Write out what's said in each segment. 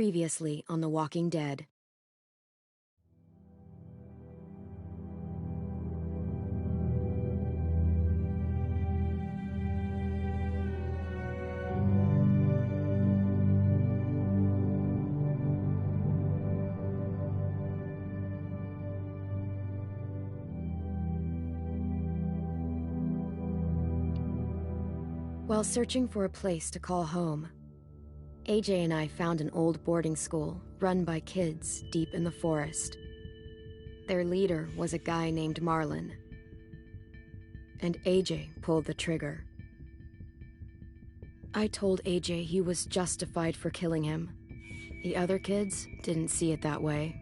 Previously on The Walking Dead. While searching for a place to call home, AJ and I found an old boarding school run by kids deep in the forest. Their leader was a guy named Marlon, and AJ pulled the trigger. I told AJ he was justified for killing him. The other kids didn't see it that way.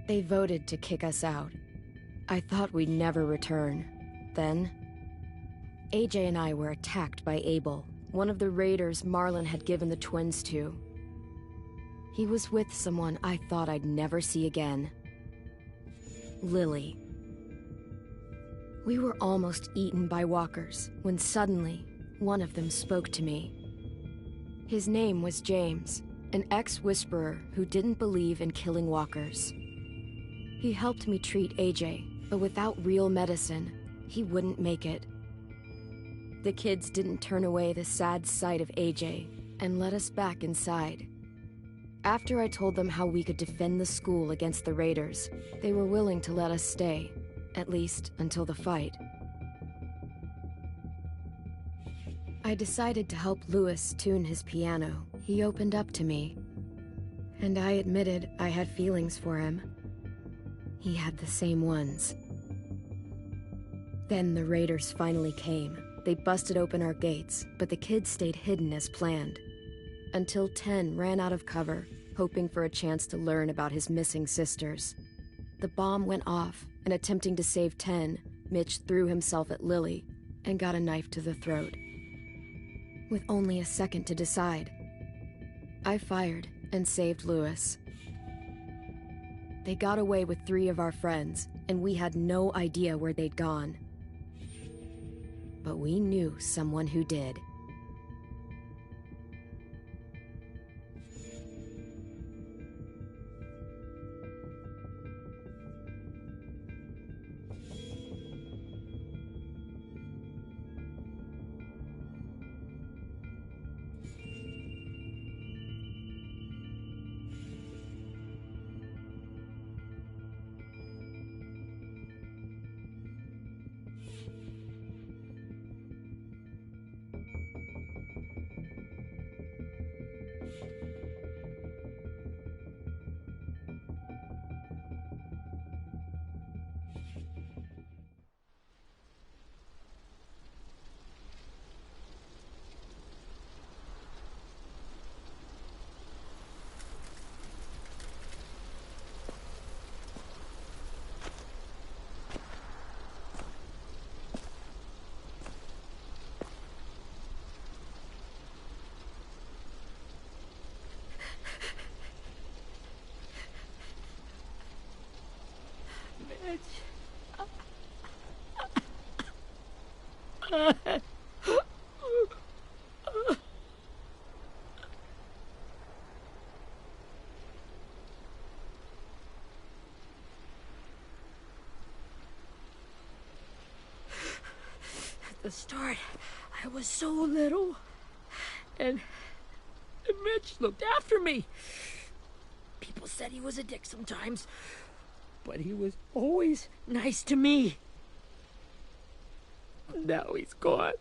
They voted to kick us out. I thought we'd never return. Then, AJ and I were attacked by Abel, one of the raiders Marlon had given the twins to. He was with someone I thought I'd never see again. Lily. We were almost eaten by walkers when suddenly one of them spoke to me. His name was James, an ex-whisperer who didn't believe in killing walkers. He helped me treat AJ, but without real medicine, he wouldn't make it. The kids didn't turn away the sad sight of AJ and let us back inside. After I told them how we could defend the school against the raiders, they were willing to let us stay, at least until the fight. I decided to help Louis tune his piano. He opened up to me, and I admitted I had feelings for him. He had the same ones. Then the raiders finally came. They busted open our gates, but the kids stayed hidden as planned. Until 10 ran out of cover, hoping for a chance to learn about his missing sisters. The bomb went off, and attempting to save 10, Mitch threw himself at Lily and got a knife to the throat. With only a second to decide, I fired and saved Louis. They got away with 3 of our friends, and we had no idea where they'd gone. But we knew someone who did. At the start, I was so little, and Mitch looked after me. People said he was a dick sometimes, but he was always nice to me. Now he's gone.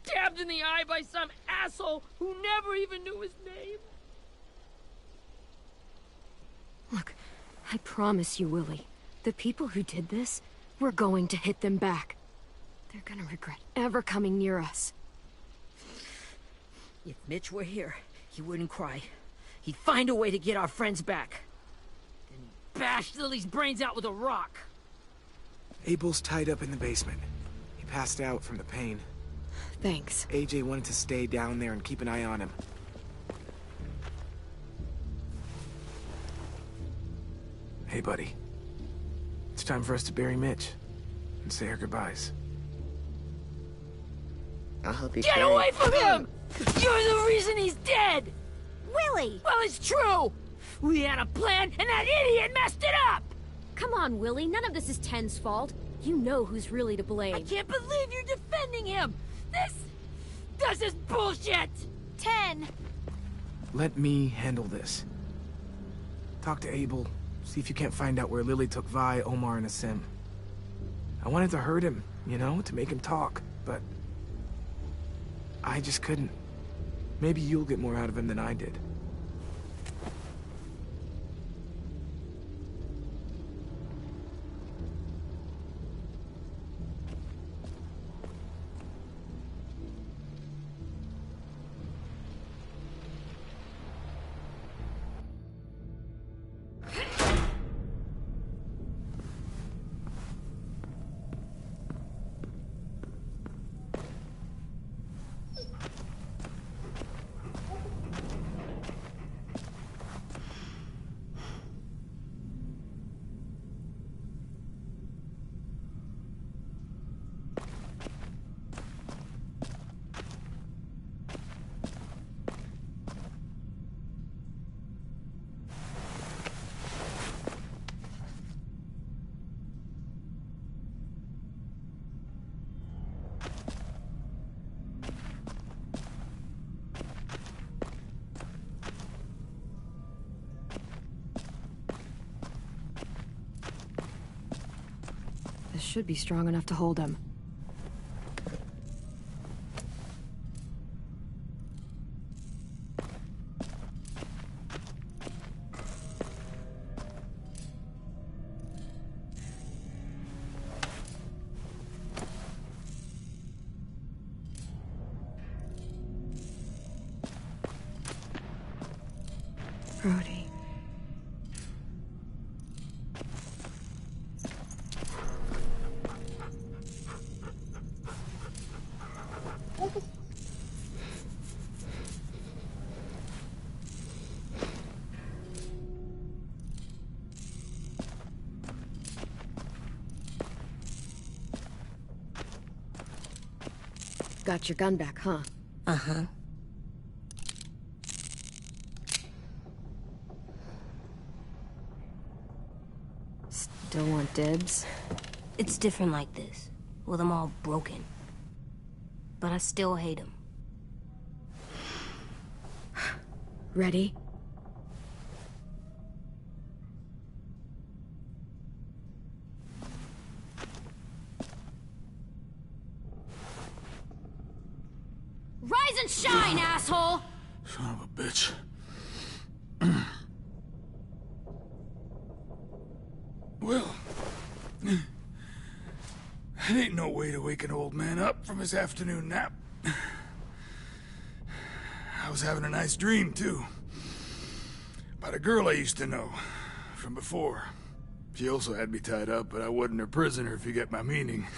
Stabbed in the eye by some asshole who never even knew his name. Look, I promise you, Willie, the people who did this, we're going to hit them back. They're gonna regret ever coming near us. If Mitch were here, he wouldn't cry. He'd find a way to get our friends back. Then he'd bash Lily's brains out with a rock. Abel's tied up in the basement. He passed out from the pain. Thanks. AJ wanted to stay down there and keep an eye on him. Hey, buddy. It's time for us to bury Mitch and say our goodbyes. I'll help you Get carry. away from him! You're the reason he's dead! Willie! Well, it's true! We had a plan, and that idiot messed it up! Come on, Willie. None of this is Ten's fault. You know who's really to blame. I can't believe you're defending him! This is bullshit! 10. Let me handle this. Talk to Abel. See if you can't find out where Lily took Vi, Omar, and Asim. I wanted to hurt him, you know, to make him talk, but I just couldn't. Maybe you'll get more out of him than I did. This should be strong enough to hold him. Brody. Got your gun back, huh? Uh-huh. Still want dibs? It's different like this, with them all broken. But I still hate them. Ready? Rise and shine, asshole! Son of a bitch. Well, it ain't no way to wake an old man up from his afternoon nap. I was having a nice dream, too. About a girl I used to know from before. She also had me tied up, but I wasn't her prisoner, if you get my meaning.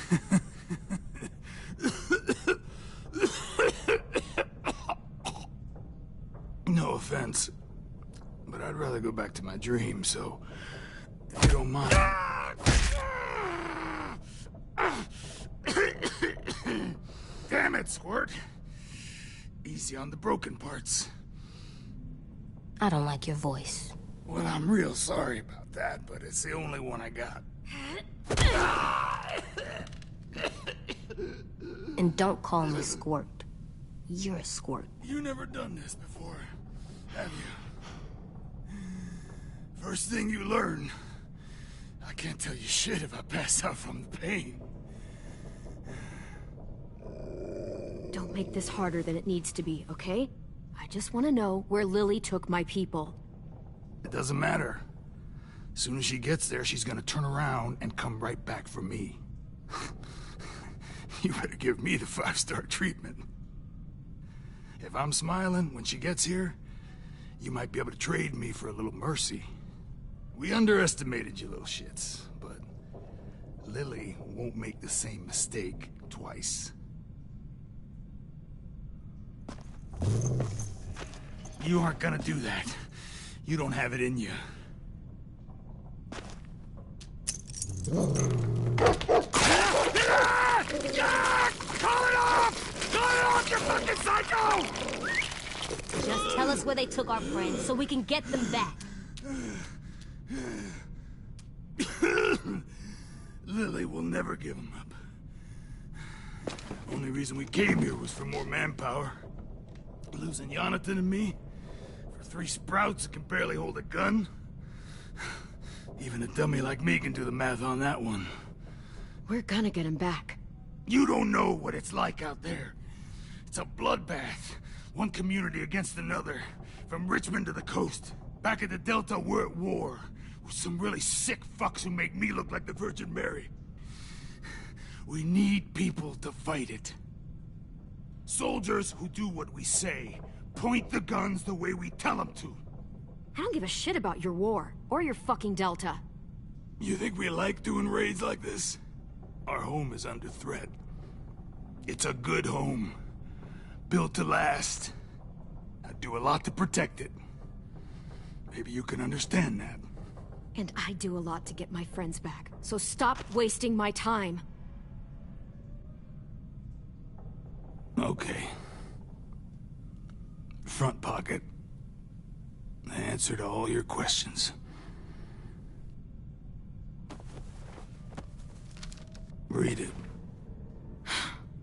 No offense, but I'd rather go back to my dream, so if you don't mind. Damn it, Squirt. Easy on the broken parts. I don't like your voice. Well, I'm real sorry about that, but it's the only one I got. And don't call me Squirt. You're a squirt. You never done this before, have you? First thing you learn, I can't tell you shit if I pass out from the pain. Don't make this harder than it needs to be, okay? I just want to know where Lily took my people. It doesn't matter. As soon as she gets there, she's gonna turn around and come right back for me. You better give me the 5-star treatment. If I'm smiling when she gets here, you might be able to trade me for a little mercy. We underestimated you little shits, but Lily won't make the same mistake twice. You aren't gonna do that. You don't have it in you. Call it off! Call it fucking psycho! Just tell us where they took our friends so we can get them back. Lily will never give him up. Only reason we came here was for more manpower. Losing Jonathan and me for 3 sprouts that can barely hold a gun. Even a dummy like me can do the math on that one. We're gonna get him back. You don't know what it's like out there. It's a bloodbath. One community against another. From Richmond to the coast. Back at the Delta, we're at war. With some really sick fucks who make me look like the Virgin Mary. We need people to fight it. Soldiers who do what we say. Point the guns the way we tell them to. I don't give a shit about your war, or your fucking Delta. You think we like doing raids like this? Our home is under threat. It's a good home. Built to last. I'd do a lot to protect it. Maybe you can understand that. And I do a lot to get my friends back, so stop wasting my time. Okay. Front pocket. The answer to all your questions. Read it.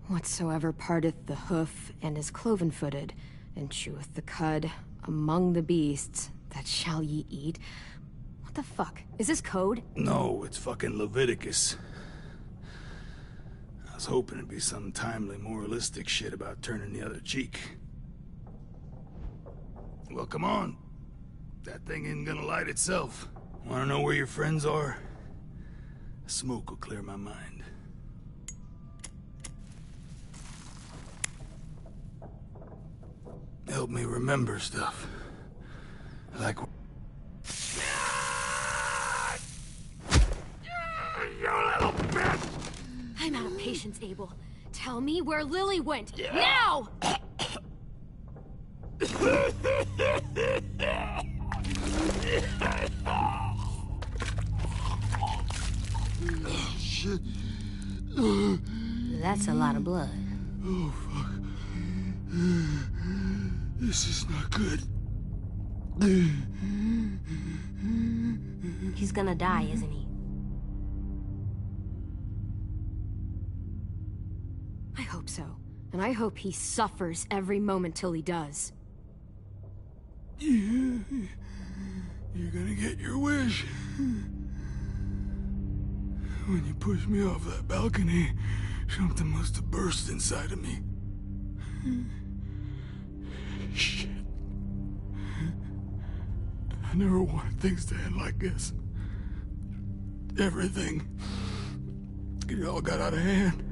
Whatsoever parteth the hoof and is cloven-footed, and cheweth the cud among the beasts, that shall ye eat. What the fuck? Is this code? No, it's fucking Leviticus. I was hoping it'd be some timely, moralistic shit about turning the other cheek. Well, come on. That thing ain't gonna light itself. Wanna know where your friends are? Smoke will clear my mind. Help me remember stuff. Like... You little bitch! I'm out of patience, Abel. Tell me where Lily went. Now! Shit. That's a lot of blood. Oh, fuck. This is not good. He's gonna die, isn't he? I hope so. And I hope he suffers every moment till he does. Yeah. You're gonna get your wish. When you pushed me off that balcony, something must have burst inside of me. Shit. I never wanted things to end like this. Everything. It all got out of hand.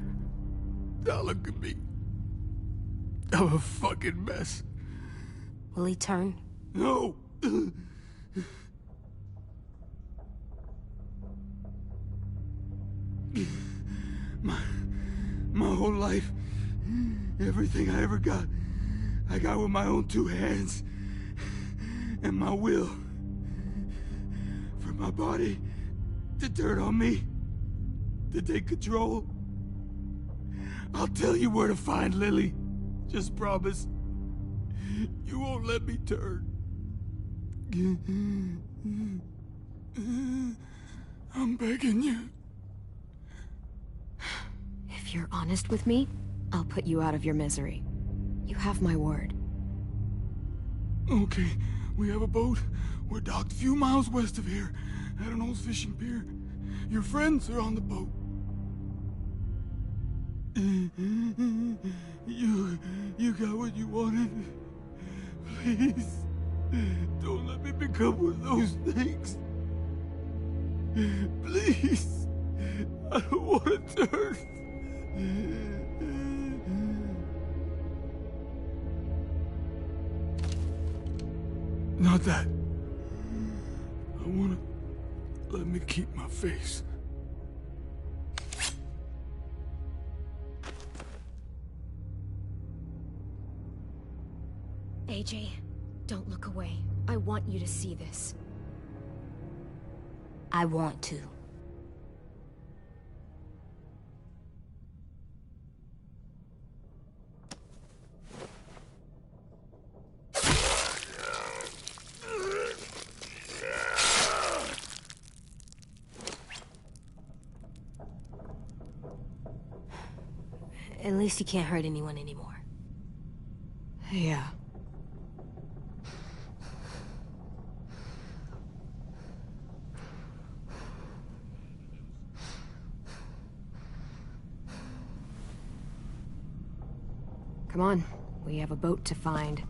Now look at me. I'm a fucking mess. Will he turn? No! My whole life, everything I ever got, I got with my own 2 hands. And my will. For my body to turn on me, to take control. I'll tell you where to find Lily. Just promise. You won't let me turn. I'm begging you. If you're honest with me, I'll put you out of your misery. You have my word. Okay, we have a boat. We're docked a few miles west of here, at an old fishing pier. Your friends are on the boat. You got what you wanted. Please, don't let me become one of those things. Please, I don't want to turn. Not that. I want to let me keep my face. AJ, don't look away. I want you to see this. I want to. At least you can't hurt anyone anymore. Yeah. Come on, we have a boat to find.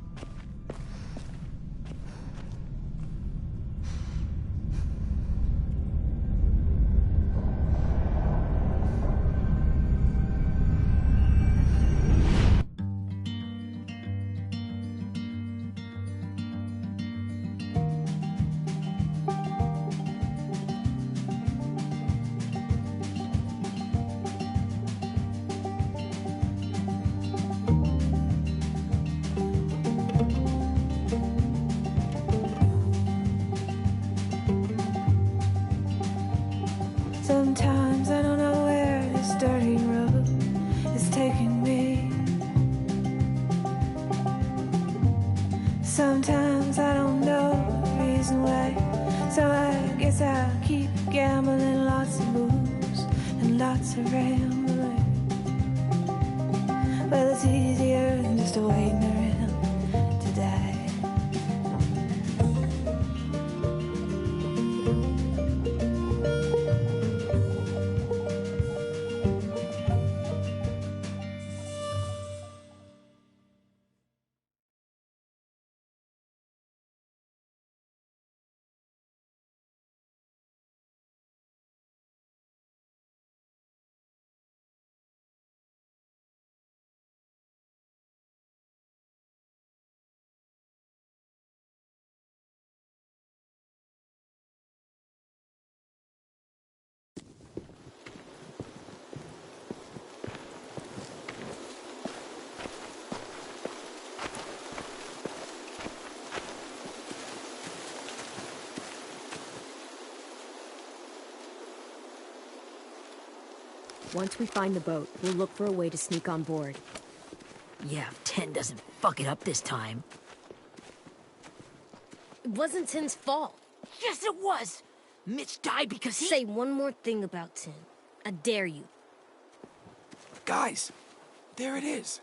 Sometimes I don't know where this dirty road is taking me. Sometimes I don't know the reason why. So I guess I'll keep gambling, lots of moves and lots of rambling. Well, it's easier than just waiting around to die. Once we find the boat, we'll look for a way to sneak on board. Yeah, if 10 doesn't fuck it up this time. It wasn't Tin's fault. Yes, it was! Mitch died because he... Say one more thing about Tin. I dare you. Guys, there it is.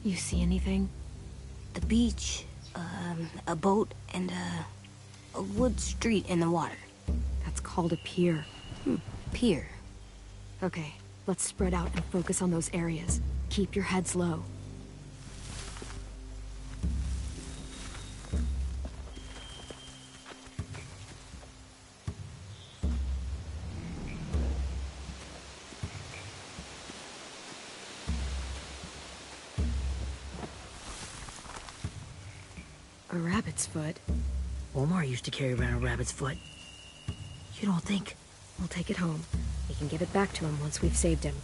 You see anything? The beach, a boat, and a wood street in the water. That's called a pier. Pier. Okay, let's spread out and focus on those areas. Keep your heads low. A rabbit's foot. Omar used to carry around a rabbit's foot. You don't think? We'll take it home. We can give it back to him once we've saved him.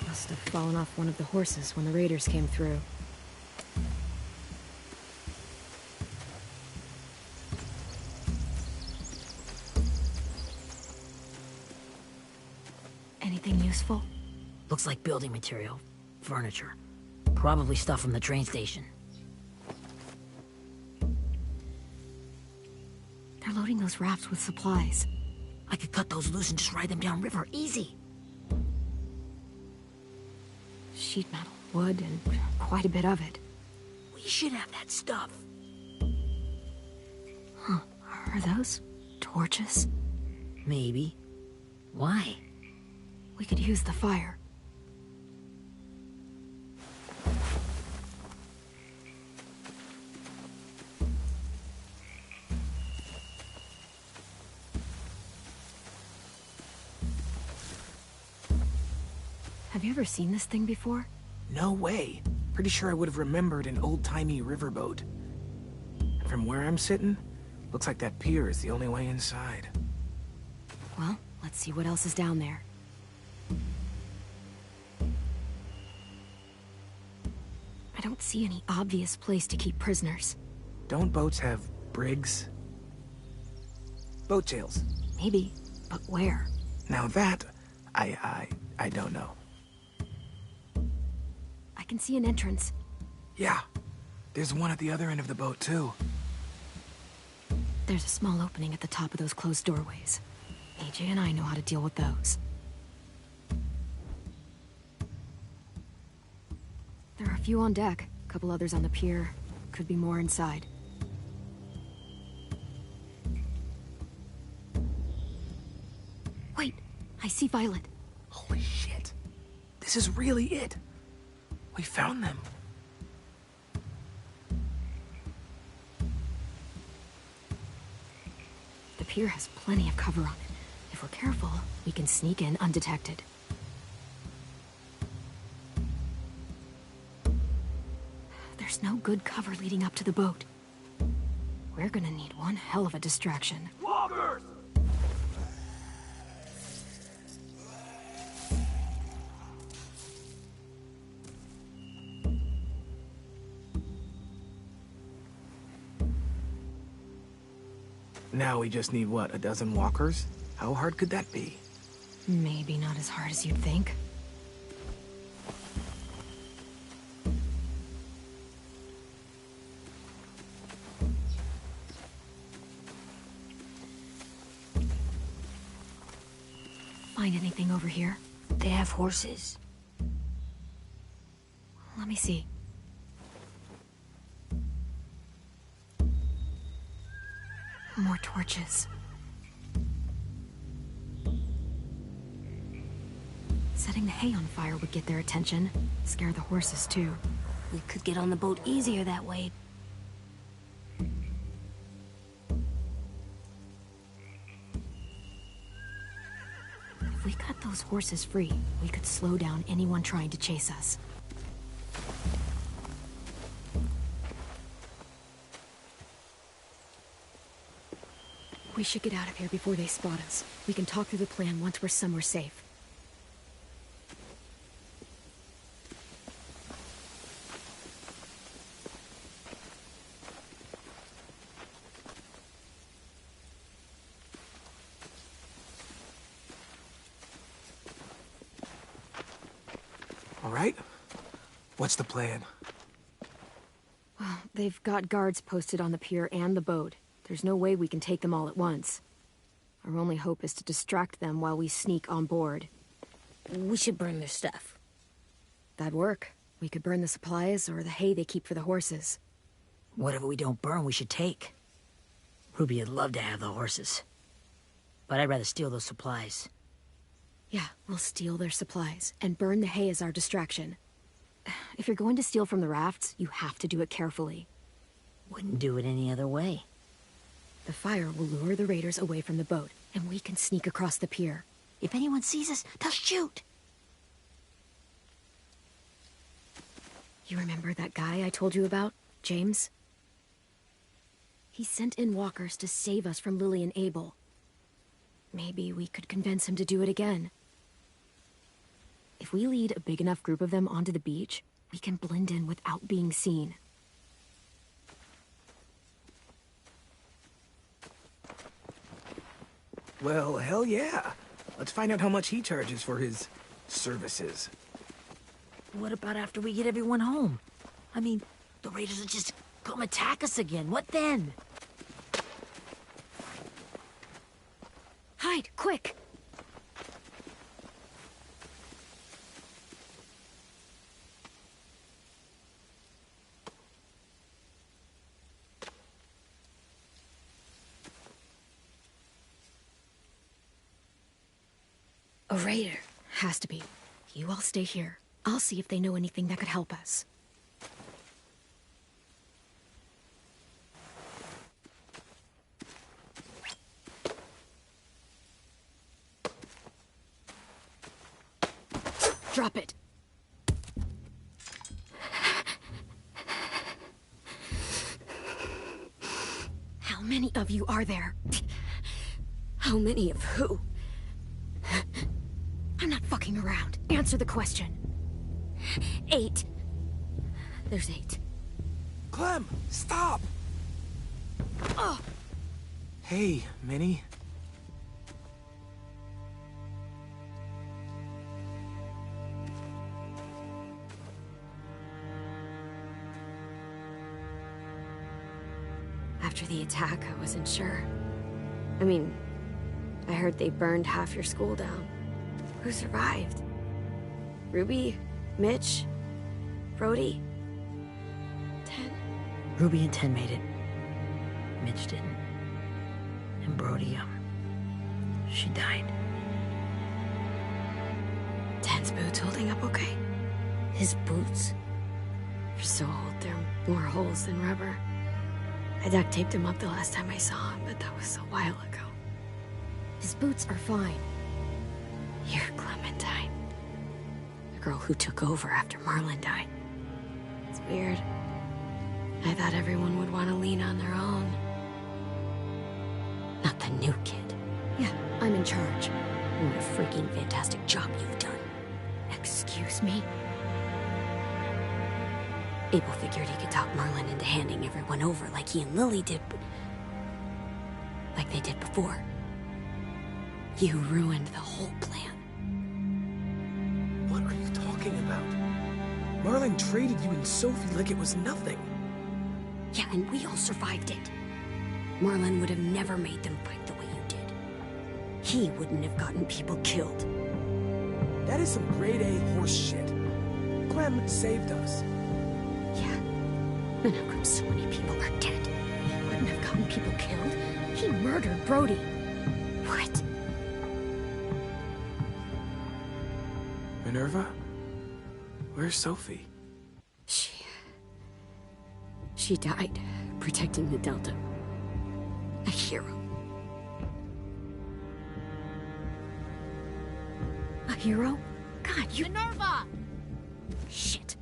Must have fallen off one of the horses when the raiders came through. Anything useful? Looks like building material. Furniture. Probably stuff from the train station. They're loading those rafts with supplies. I could cut those loose and just ride them downriver. Easy. Sheet metal, wood, and quite a bit of it. We should have that stuff. Huh. Are those torches? Maybe. Why? We could use the fire. Have you ever seen this thing before? No way. Pretty sure I would have remembered an old-timey riverboat. From where I'm sitting, looks like that pier is the only way inside. Well, let's see what else is down there. I don't see any obvious place to keep prisoners. Don't boats have brigs? Boat jails. Maybe, but where? Now that, I don't know. I can see an entrance. Yeah, there's one at the other end of the boat, too. There's a small opening at the top of those closed doorways. AJ and I know how to deal with those. There are a few on deck, a couple others on the pier. Could be more inside. Wait, I see Violet. Holy shit. This is really it. We found them. The pier has plenty of cover on it. If we're careful, we can sneak in undetected. There's no good cover leading up to the boat. We're gonna need one hell of a distraction. Walkers! Now we just need, what, a dozen walkers? How hard could that be? Maybe not as hard as you'd think. Find anything over here? They have horses. Let me see. More torches. Setting the hay on fire would get their attention. Scare the horses, too. We could get on the boat easier that way. If we cut those horses free, we could slow down anyone trying to chase us. We should get out of here before they spot us. We can talk through the plan once we're somewhere safe. All right. What's the plan? Well, they've got guards posted on the pier and the boat. There's no way we can take them all at once. Our only hope is to distract them while we sneak on board. We should burn their stuff. That'd work. We could burn the supplies or the hay they keep for the horses. Whatever we don't burn, we should take. Ruby'd love to have the horses. But I'd rather steal those supplies. Yeah, we'll steal their supplies and burn the hay as our distraction. If you're going to steal from the rafts, you have to do it carefully. Wouldn't do it any other way. The fire will lure the raiders away from the boat, and we can sneak across the pier. If anyone sees us, they'll shoot. You remember that guy I told you about, James? He sent in walkers to save us from Lily and Abel. Maybe we could convince him to do it again. If we lead a big enough group of them onto the beach, we can blend in without being seen. Well, hell yeah. Let's find out how much he charges for his services. What about after we get everyone home? I mean, the raiders will just come attack us again. What then? Hide, quick! A raider. Has to be. You all stay here. I'll see if they know anything that could help us. Drop it. of you are there? How many of who? I'm not fucking around. Answer the question. 8. There's 8. Clem, stop! Oh! Hey, Minnie. After the attack, I wasn't sure. I mean, I heard they burned half your school down. Who survived? Ruby? Mitch? Brody? 10? Ruby and 10 made it. Mitch didn't. And Brody, she died. 10's boots holding up okay? His boots? They're so old, there are more holes than rubber. I duct taped him up the last time I saw him, but that was a while ago. His boots are fine. You're Clementine. The girl who took over after Marlon died. It's weird. I thought everyone would want to lean on their own. Not the new kid. Yeah, I'm in charge. What a freaking fantastic job you've done. Excuse me? Abel figured he could talk Marlon into handing everyone over like he and Lily did, but... like they did before. You ruined the whole plan. What are you talking about? Marlon traded you and Sophie like it was nothing. Yeah, and we all survived it. Marlon would have never made them fight the way you did. He wouldn't have gotten people killed. That is some grade A horse shit. Clem saved us. Yeah. And how come so many people are dead? He wouldn't have gotten people killed. He murdered Brody. What? Minerva? Where's Sophie? She died, protecting the Delta. A hero. A hero? God, you... Minerva! Shit.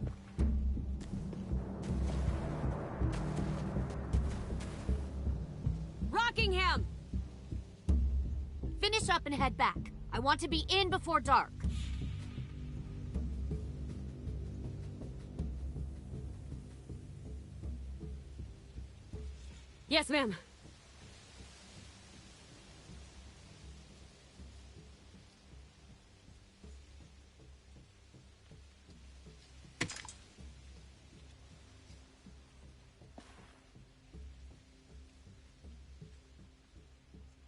Rockingham! Finish up and head back. I want to be in before dark. Yes, ma'am.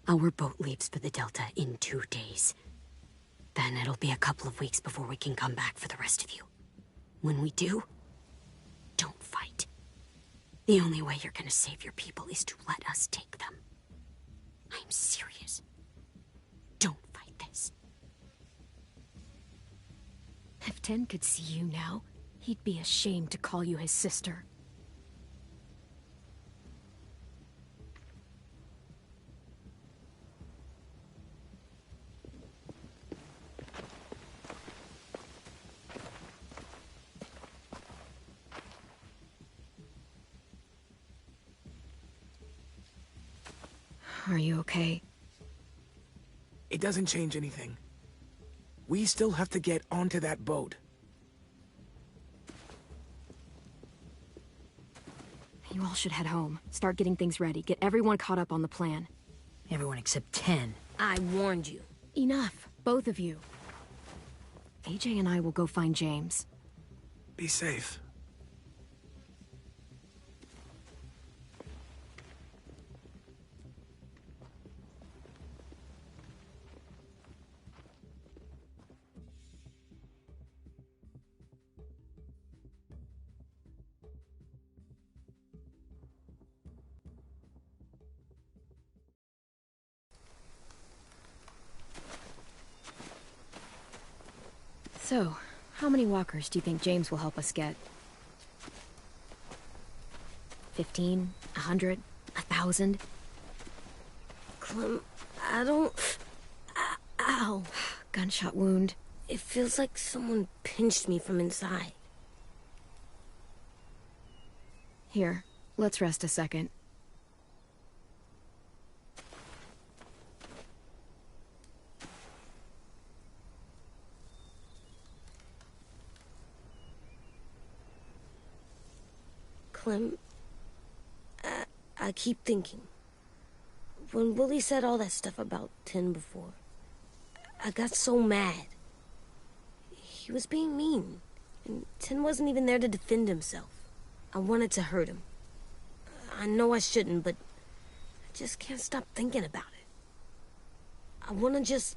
Our boat leaves for the Delta in 2 days. Then it'll be a couple of weeks before we can come back for the rest of you. When we do, don't fight. The only way you're gonna save your people is to let us take them. I'm serious. Don't fight this. If 10 could see you now, he'd be ashamed to call you his sister. Are you okay? It doesn't change anything. We still have to get onto that boat. You all should head home. Start getting things ready. Get everyone caught up on the plan. Everyone except 10. I warned you. Enough, both of you. AJ and I will go find James. Be safe. So, how many walkers do you think James will help us get? 15? 100? 1,000? Clem, I don't... Ow. Gunshot wound. It feels like someone pinched me from inside. Here, let's rest a second. Clem, I keep thinking. When Willie said all that stuff about 10 before, I got so mad. He was being mean, and 10 wasn't even there to defend himself. I wanted to hurt him. I know I shouldn't, but I just can't stop thinking about it. I want to just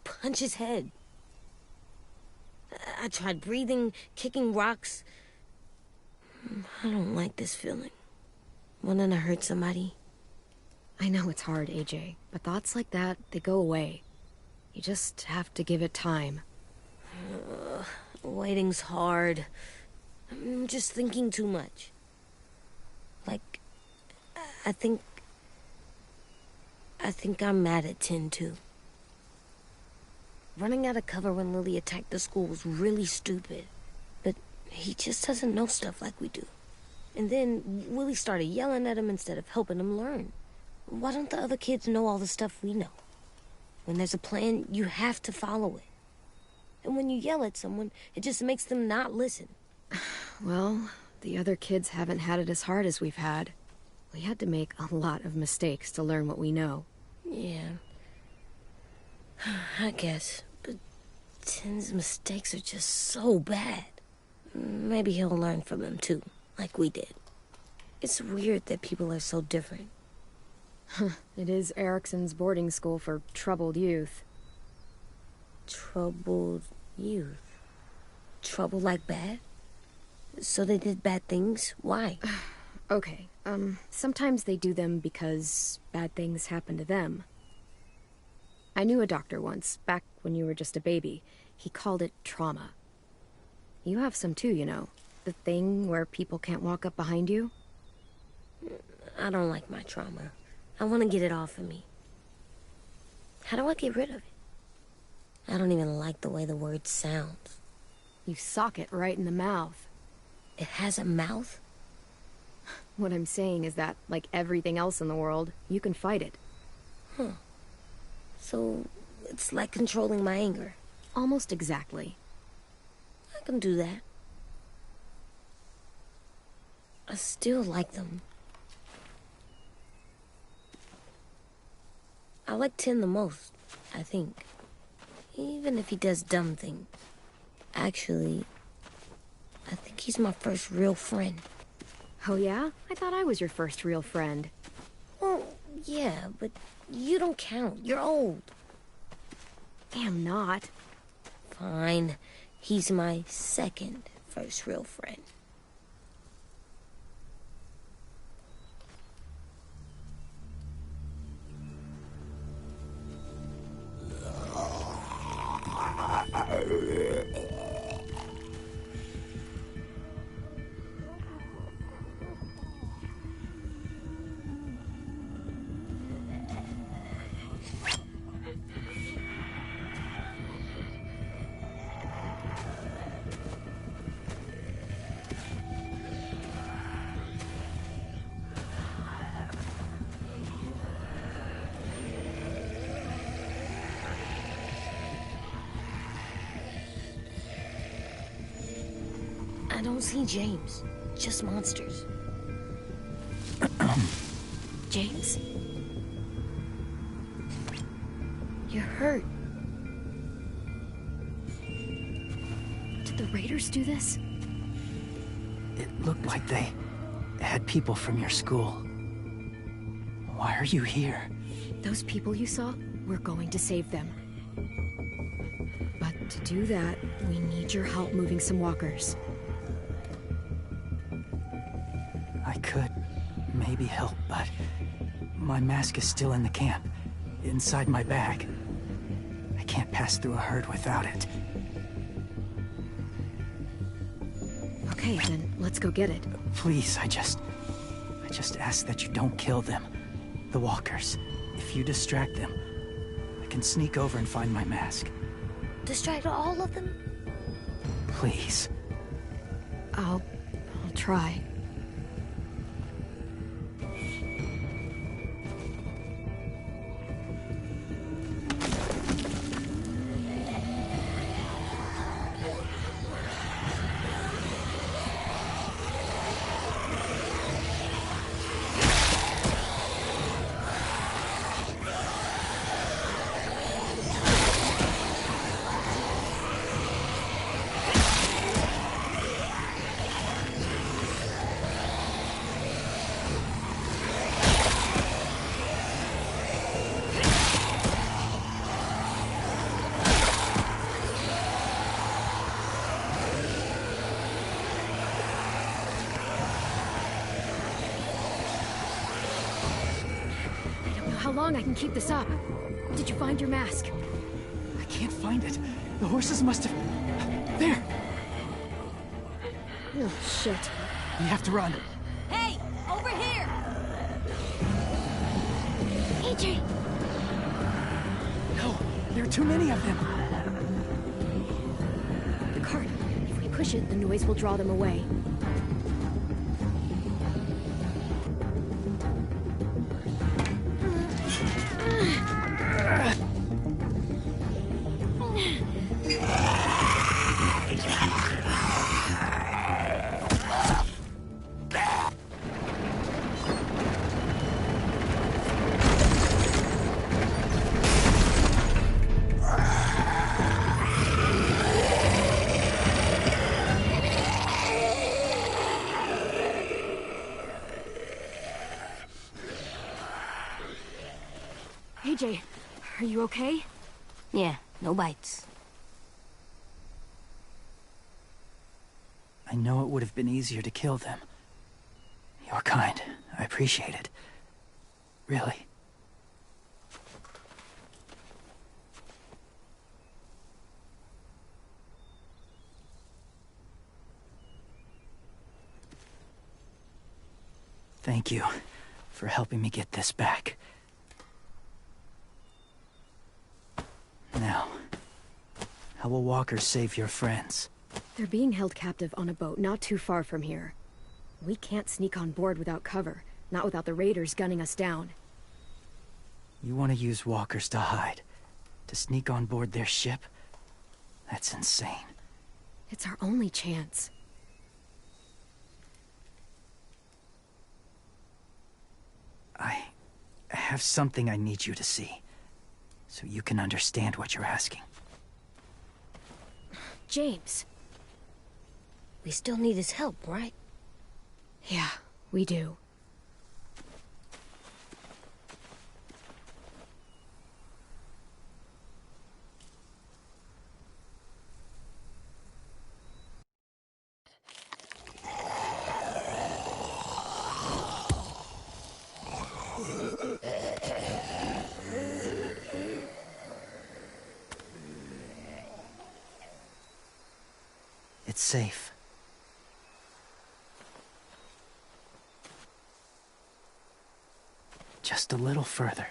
punch his head. I tried breathing, kicking rocks. I don't like this feeling. Wanting to hurt somebody. I know it's hard, AJ, but thoughts like that, they go away. You just have to give it time. Waiting's hard. I'm just thinking too much. Like, I think I'm mad at 10 too. Running out of cover when Lily attacked the school was really stupid. But he just doesn't know stuff like we do. And then Willie started yelling at him instead of helping him learn. Why don't the other kids know all the stuff we know? When there's a plan, you have to follow it. And when you yell at someone, it just makes them not listen. Well, the other kids haven't had it as hard as we've had. We had to make a lot of mistakes to learn what we know. Yeah. I guess. But 10's mistakes are just so bad. Maybe he'll learn from them too, like we did. It's weird that people are so different. It is Erickson's boarding school for troubled youth. Troubled youth? Trouble like bad? So they did bad things? Why? Okay, sometimes they do them because bad things happen to them. I knew a doctor once, back when you were just a baby. He called it trauma. You have some too, you know. The thing where people can't walk up behind you. I don't like my trauma. I want to get it off of me. How do I get rid of it? I don't even like the way the word sounds. You sock it right in the mouth. It has a mouth? What I'm saying is that, like everything else in the world, you can fight it. Huh. So, it's like controlling my anger. Almost exactly. I can do that. I still like them. I like 10 the most, I think. Even if he does dumb things. Actually, I think he's my first real friend. Oh yeah? I thought I was your first real friend. Well, yeah, but you don't count. You're old. I'm not. Fine. He's my second first real friend. I don't see James. Just monsters. James? You're hurt. Did the Raiders do this? It looked like they had people from your school. Why are you here? Those people you saw, we're going to save them. But to do that, we need your help moving some walkers. I could maybe help, but my mask is still in the camp, inside my bag. I can't pass through a herd without it. Okay, then let's go get it. Please, I just ask that you don't kill them. The walkers. If you distract them, I can sneak over and find my mask. Distract all of them? Please. I'll try. long I can keep this up. Did you find your mask? I can't find it. The horses must have... There! Oh, shit. We have to run. Hey, over here! AJ! No, there are too many of them. The cart. If we push it, the noise will draw them away. AJ, are you okay? Yeah, no bites. I know it would have been easier to kill them. You're kind. I appreciate it. Really. Thank you for helping me get this back. Now, how will walkers save your friends? They're being held captive on a boat not too far from here. We can't sneak on board without cover, not without the raiders gunning us down. You want to use walkers to hide? To sneak on board their ship? That's insane. It's our only chance. I have something I need you to see, so you can understand what you're asking. James. We still need his help, right? Yeah, we do. It's safe. Just a little further.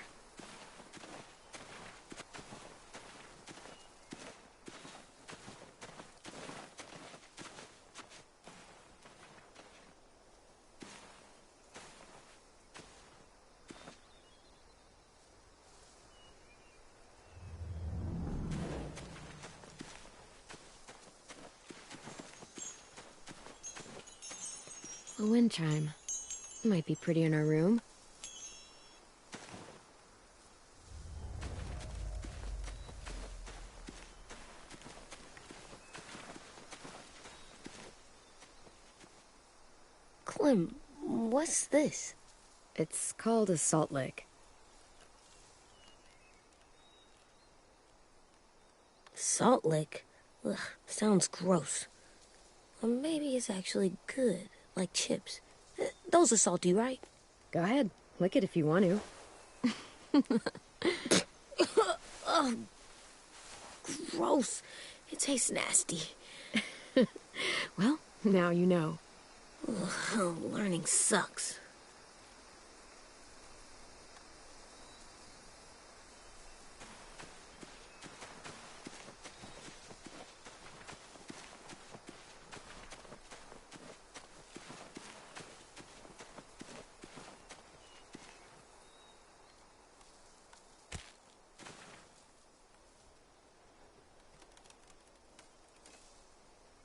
A wind chime. Might be pretty in our room. Clem, what's this? It's called a salt lick. Salt lick? Ugh, sounds gross. Or maybe it's actually good, like chips. Those are salty, right? Go ahead, lick it if you want to. Ugh, gross. It tastes nasty. Well, now you know. Ugh, learning sucks.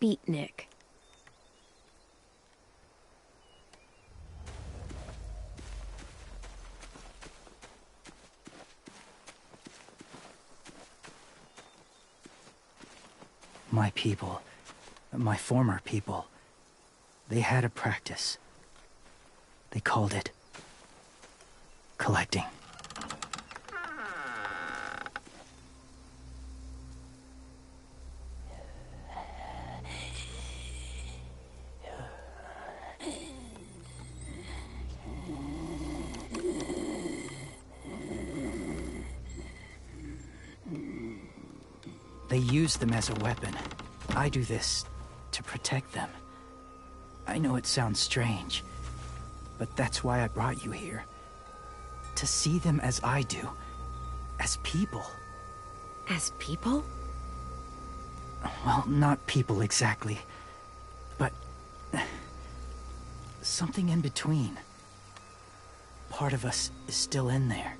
Beatnik. My people, my former people, they had a practice. They called it collecting. They use them as a weapon. I do this to protect them. I know it sounds strange, but that's why I brought you here. To see them as I do. As people. As people? Well, not people exactly, but something in between. Part of us is still in there.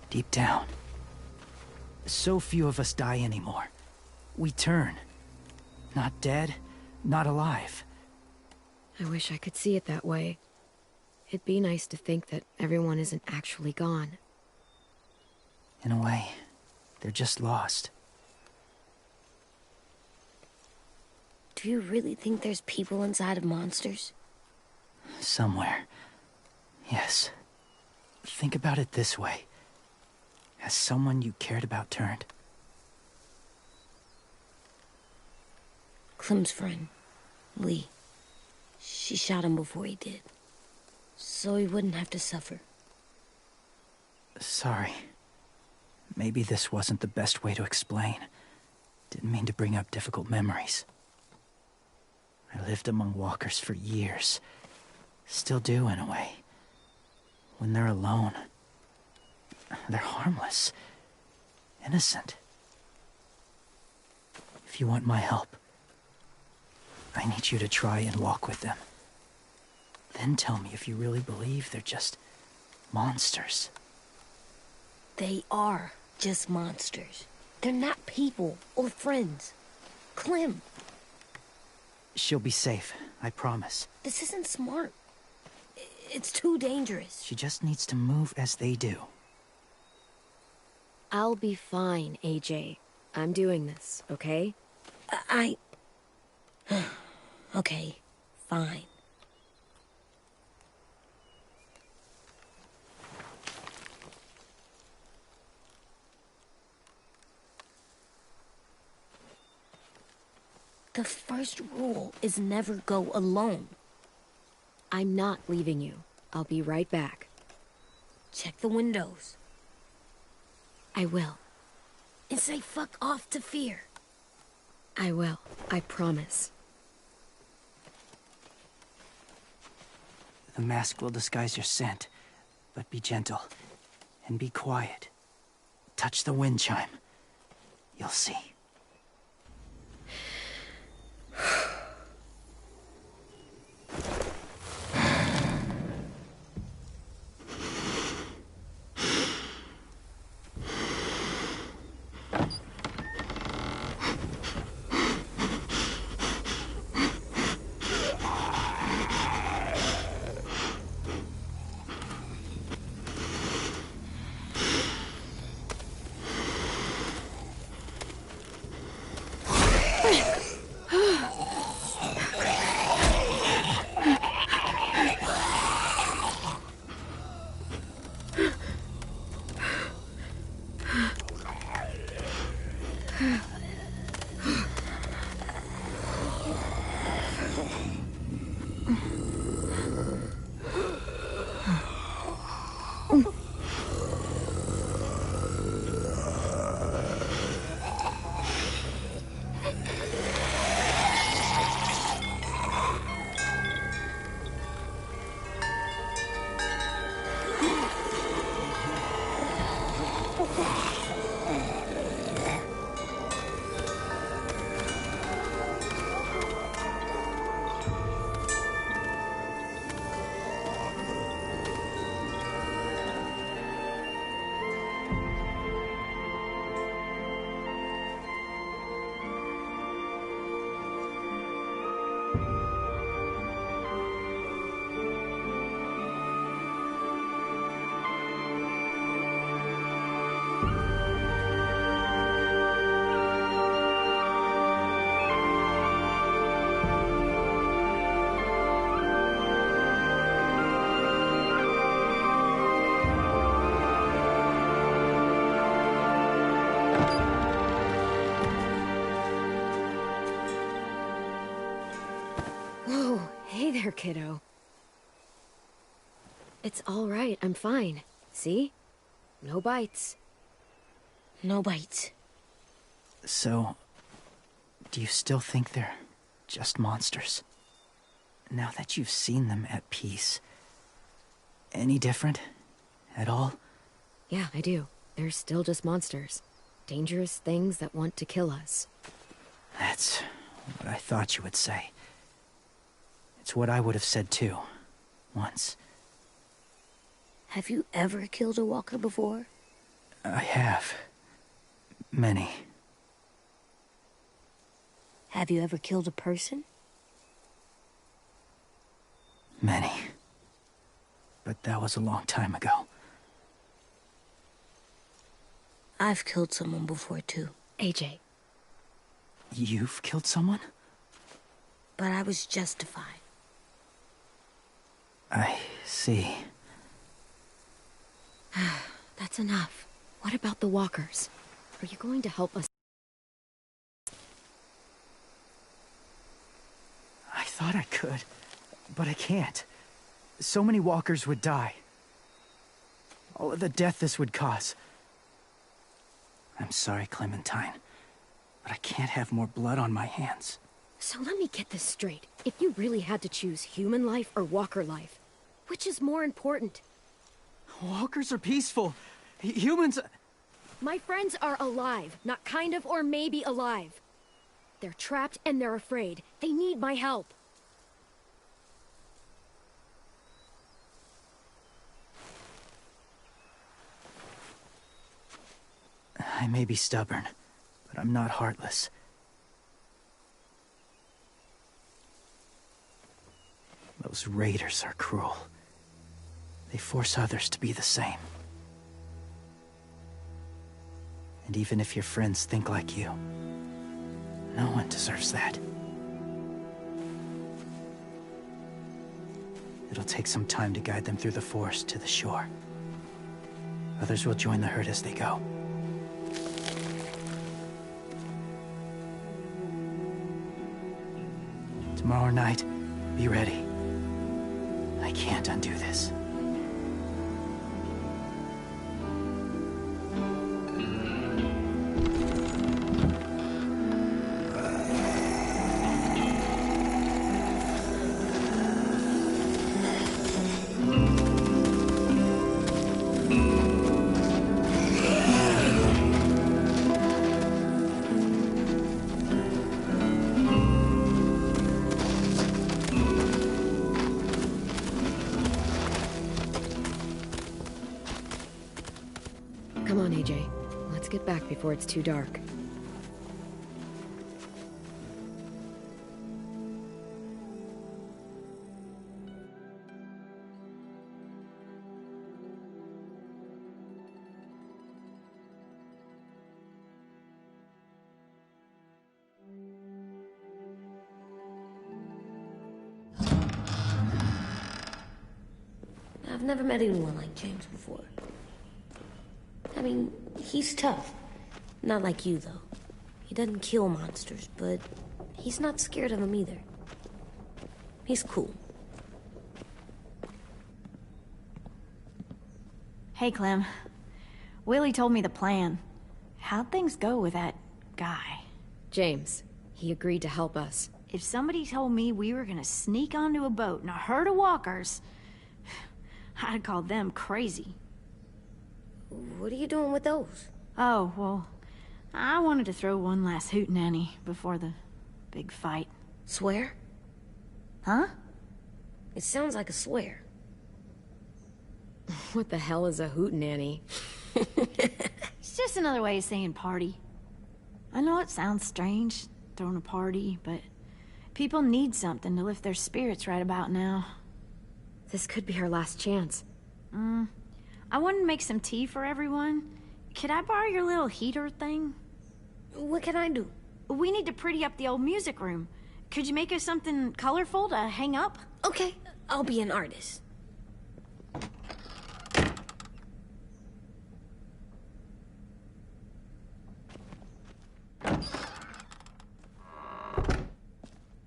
Deep down. So few of us die anymore. We turn. Not dead, not alive. I wish I could see it that way. It'd be nice to think that everyone isn't actually gone. In a way, they're just lost. Do you really think there's people inside of monsters? Somewhere. Yes. Think about it this way. Has someone you cared about turned? Clem's friend, Lee. She shot him before he did. So he wouldn't have to suffer. Sorry. Maybe this wasn't the best way to explain. Didn't mean to bring up difficult memories. I lived among walkers for years. Still do, in a way. When they're alone, they're harmless. Innocent. If you want my help, I need you to try and walk with them. Then tell me if you really believe they're just monsters. They are just monsters. They're not people or friends. Clem. She'll be safe, I promise. This isn't smart. It's too dangerous. She just needs to move as they do. I'll be fine, AJ. I'm doing this, okay? Okay, fine. The first rule is never go alone. I'm not leaving you. I'll be right back. Check the windows. I will. And say fuck off to fear. I will. I promise. The mask will disguise your scent, but be gentle. And be quiet. Touch the wind chime. You'll see. There, kiddo. It's all right. I'm fine. See? No bites. No bites. So, do you still think they're just monsters? Now that you've seen them at peace, any different at all? Yeah, I do. They're still just monsters. Dangerous things that want to kill us. That's what I thought you would say. It's what I would have said too, once. Have you ever killed a walker before? I have. Many. Have you ever killed a person? Many. But that was a long time ago. I've killed someone before too. AJ. You've killed someone? But I was justified. I see. That's enough. What about the walkers? Are you going to help us? I thought I could, but I can't. So many walkers would die. All of the death this would cause. I'm sorry, Clementine, but I can't have more blood on my hands. So let me get this straight. If you really had to choose human life or walker life, which is more important? Walkers are peaceful. Humans... My friends are alive, not kind of or maybe alive. They're trapped and they're afraid. They need my help. I may be stubborn, but I'm not heartless. Those raiders are cruel. They force others to be the same. And even if your friends think like you, no one deserves that. It'll take some time to guide them through the forest to the shore. Others will join the herd as they go. Tomorrow night, be ready. I can't undo this. Come on, AJ. Let's get back before it's too dark. I've never met anyone like James before. I mean, he's tough. Not like you, though. He doesn't kill monsters, but he's not scared of them either. He's cool. Hey, Clem. Willie told me the plan. How'd things go with that guy? James, he agreed to help us. If somebody told me we were gonna sneak onto a boat in a herd of walkers, I'd call them crazy. What are you doing with those? Oh, well, I wanted to throw one last hootenanny before the big fight. Swear? Huh? It sounds like a swear. What the hell is a hootenanny? It's just another way of saying party. I know it sounds strange, throwing a party, but people need something to lift their spirits right about now. This could be our last chance. I wanted to make some tea for everyone. Could I borrow your little heater thing? What can I do? We need to pretty up the old music room. Could you make us something colorful to hang up? Okay, I'll be an artist.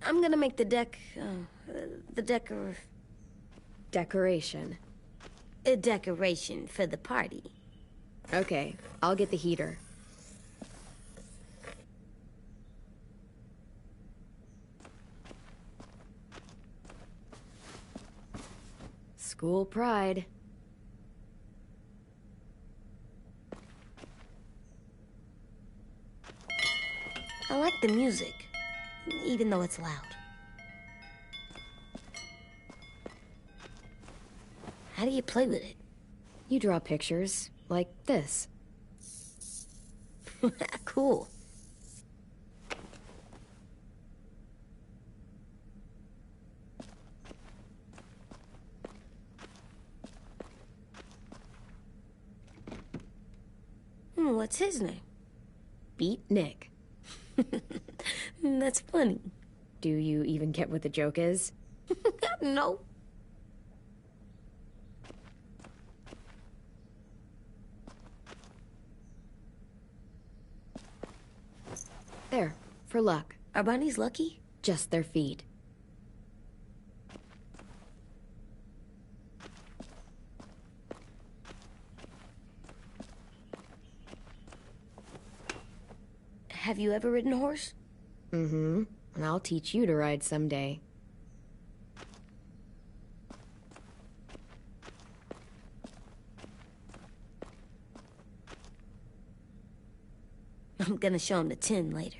I'm gonna make the Decoration. a decoration for the party. Okay, I'll get the heater. School pride. I like the music, even though it's loud. How do you play with it? You draw pictures, like this. Cool. What's his name? Beat Nick. That's funny. Do you even get what the joke is? No. There, for luck. Are bunnies lucky? Just their feet. Have you ever ridden a horse? Mm-hmm. And I'll teach you to ride someday. I'm gonna show him the tin later.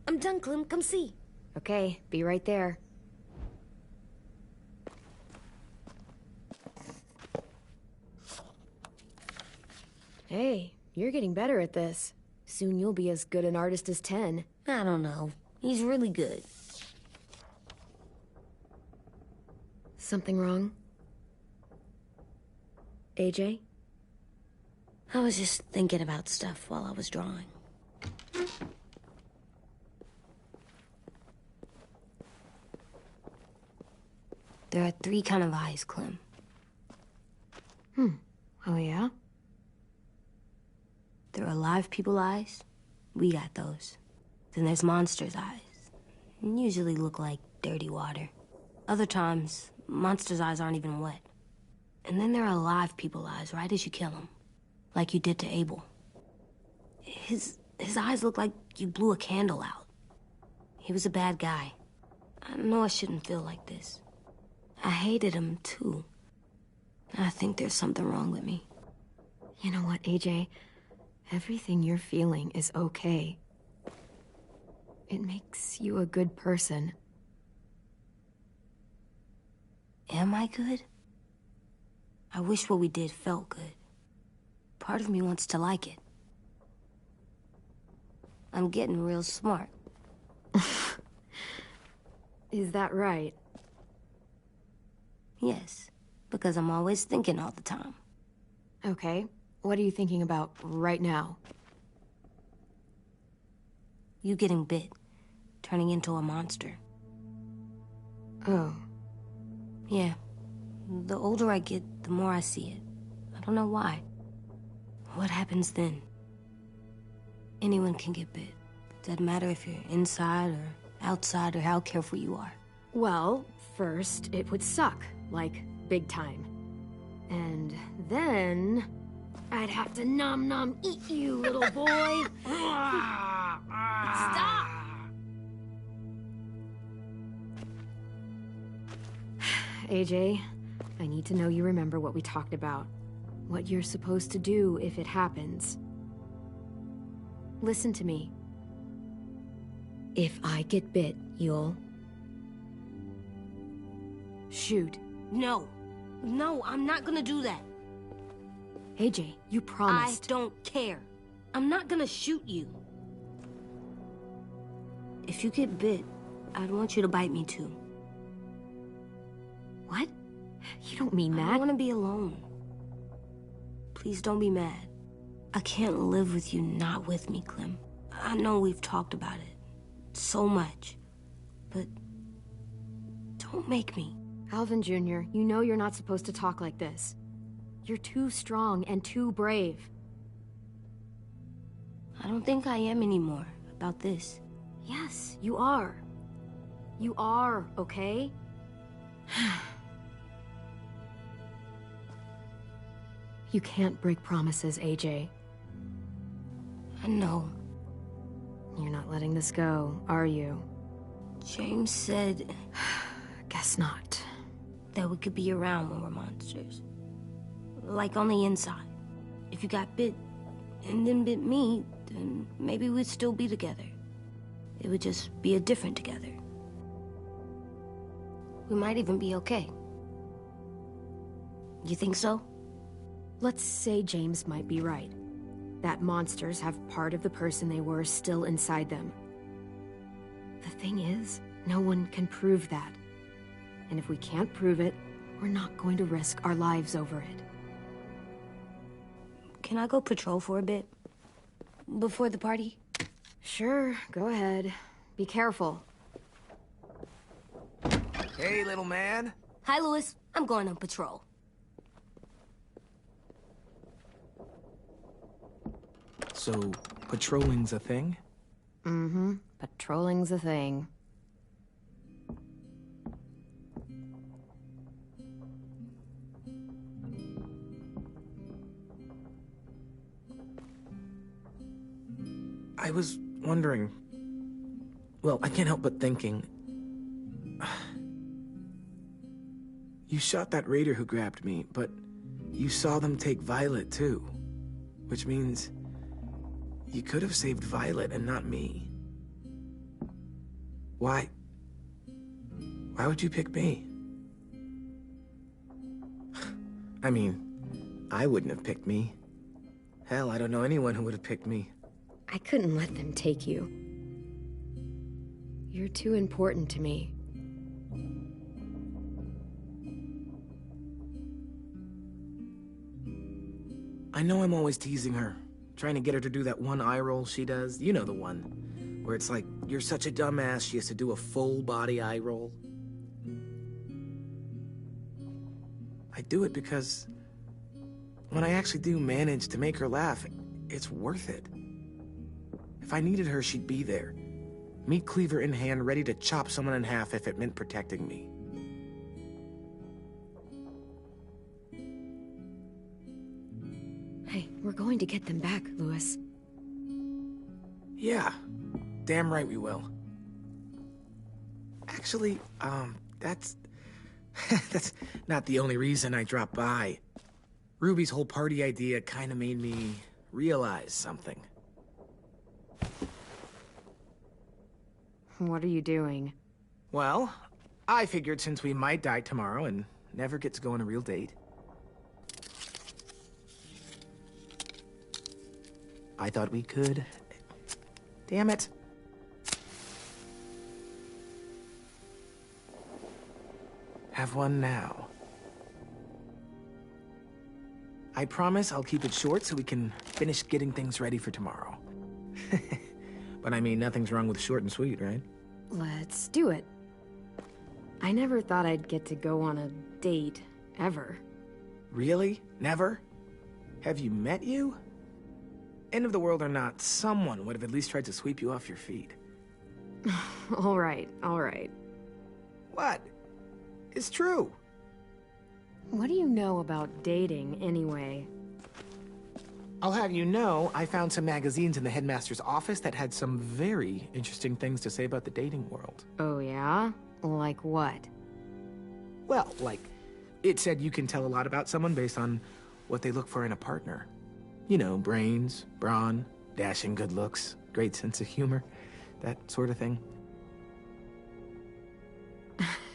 I'm done, Clem. Come see. Okay, be right there. Hey, you're getting better at this. Soon you'll be as good an artist as 10. I don't know. He's really good. Something wrong? AJ? I was just thinking about stuff while I was drawing. There are 3 kind of eyes, Clem. Oh, yeah? There are live people eyes. We got those. Then there's monsters' eyes. Usually look like dirty water. Other times, monsters' eyes aren't even wet. And then there are live people eyes right as you kill them. Like you did to Abel. His eyes look like you blew a candle out. He was a bad guy. I know I shouldn't feel like this. I hated him, too. I think there's something wrong with me. You know what, AJ? Everything you're feeling is okay. It makes you a good person. Am I good? I wish what we did felt good. Part of me wants to like it. I'm getting real smart. Is that right? Yes, because I'm always thinking all the time. Okay, what are you thinking about right now? You getting bit, turning into a monster. Oh. Yeah. The older I get, the more I see it. I don't know why. What happens then? Anyone can get bit. Doesn't matter if you're inside or outside or how careful you are. Well, first, it would suck. Like, big time. And then... I'd have to nom eat you, little boy. Stop! AJ, I need to know you remember what we talked about. What you're supposed to do if it happens. Listen to me. If I get bit, you'll... shoot. No. No, I'm not gonna do that. AJ, you promised. I don't care. I'm not gonna shoot you. If you get bit, I'd want you to bite me too. What? You don't mean that. I want to be alone. Please don't be mad. I can't live with you not with me, Clem. I know we've talked about it so much, but don't make me. Alvin Jr., you know you're not supposed to talk like this. You're too strong and too brave. I don't think I am anymore about this. Yes, you are. You are, okay? You can't break promises, AJ. I know. You're not letting this go, are you? James said Guess not. that we could be around when we're monsters. Like on the inside. If you got bit and then bit me, then maybe we'd still be together. It would just be a different together. We might even be okay. You think so? Let's say James might be right. That monsters have part of the person they were still inside them. The thing is, no one can prove that. And if we can't prove it, we're not going to risk our lives over it. Can I go patrol for a bit? Before the party? Sure, go ahead. Be careful. Hey, little man. Hi, Louis. I'm going on patrol. So, patrolling's a thing? Mm-hmm. Patrolling's a thing. I was wondering... Well, I can't help but thinking... You shot that raider who grabbed me, but you saw them take Violet too. Which means... you could have saved Violet and not me. Why? Why would you pick me? I mean, I wouldn't have picked me. Hell, I don't know anyone who would have picked me. I couldn't let them take you. You're too important to me. I know I'm always teasing her, trying to get her to do that one eye roll she does. You know the one, where it's like, you're such a dumbass, she has to do a full body eye roll. I do it because when I actually do manage to make her laugh, it's worth it. If I needed her, she'd be there. Meat cleaver in hand, ready to chop someone in half if it meant protecting me. Hey, we're going to get them back, Louis. Yeah, damn right we will. Actually, that's... that's not the only reason I dropped by. Ruby's whole party idea kind of made me realize something. What are you doing? Well, I figured since we might die tomorrow and never get to go on a real date, I thought we could... Damn it. Have one now. I promise I'll keep it short so we can finish getting things ready for tomorrow. But I mean, nothing's wrong with short and sweet, right? Let's do it. I never thought I'd get to go on a date, ever. Really? Never? Have you met you? End of the world or not, someone would have at least tried to sweep you off your feet. All right, all right. What? It's true. What do you know about dating, anyway? I'll have you know, I found some magazines in the headmaster's office that had some very interesting things to say about the dating world. Oh, yeah? Like what? Well, like, it said you can tell a lot about someone based on what they look for in a partner. You know, brains, brawn, dashing good looks, great sense of humor, that sort of thing.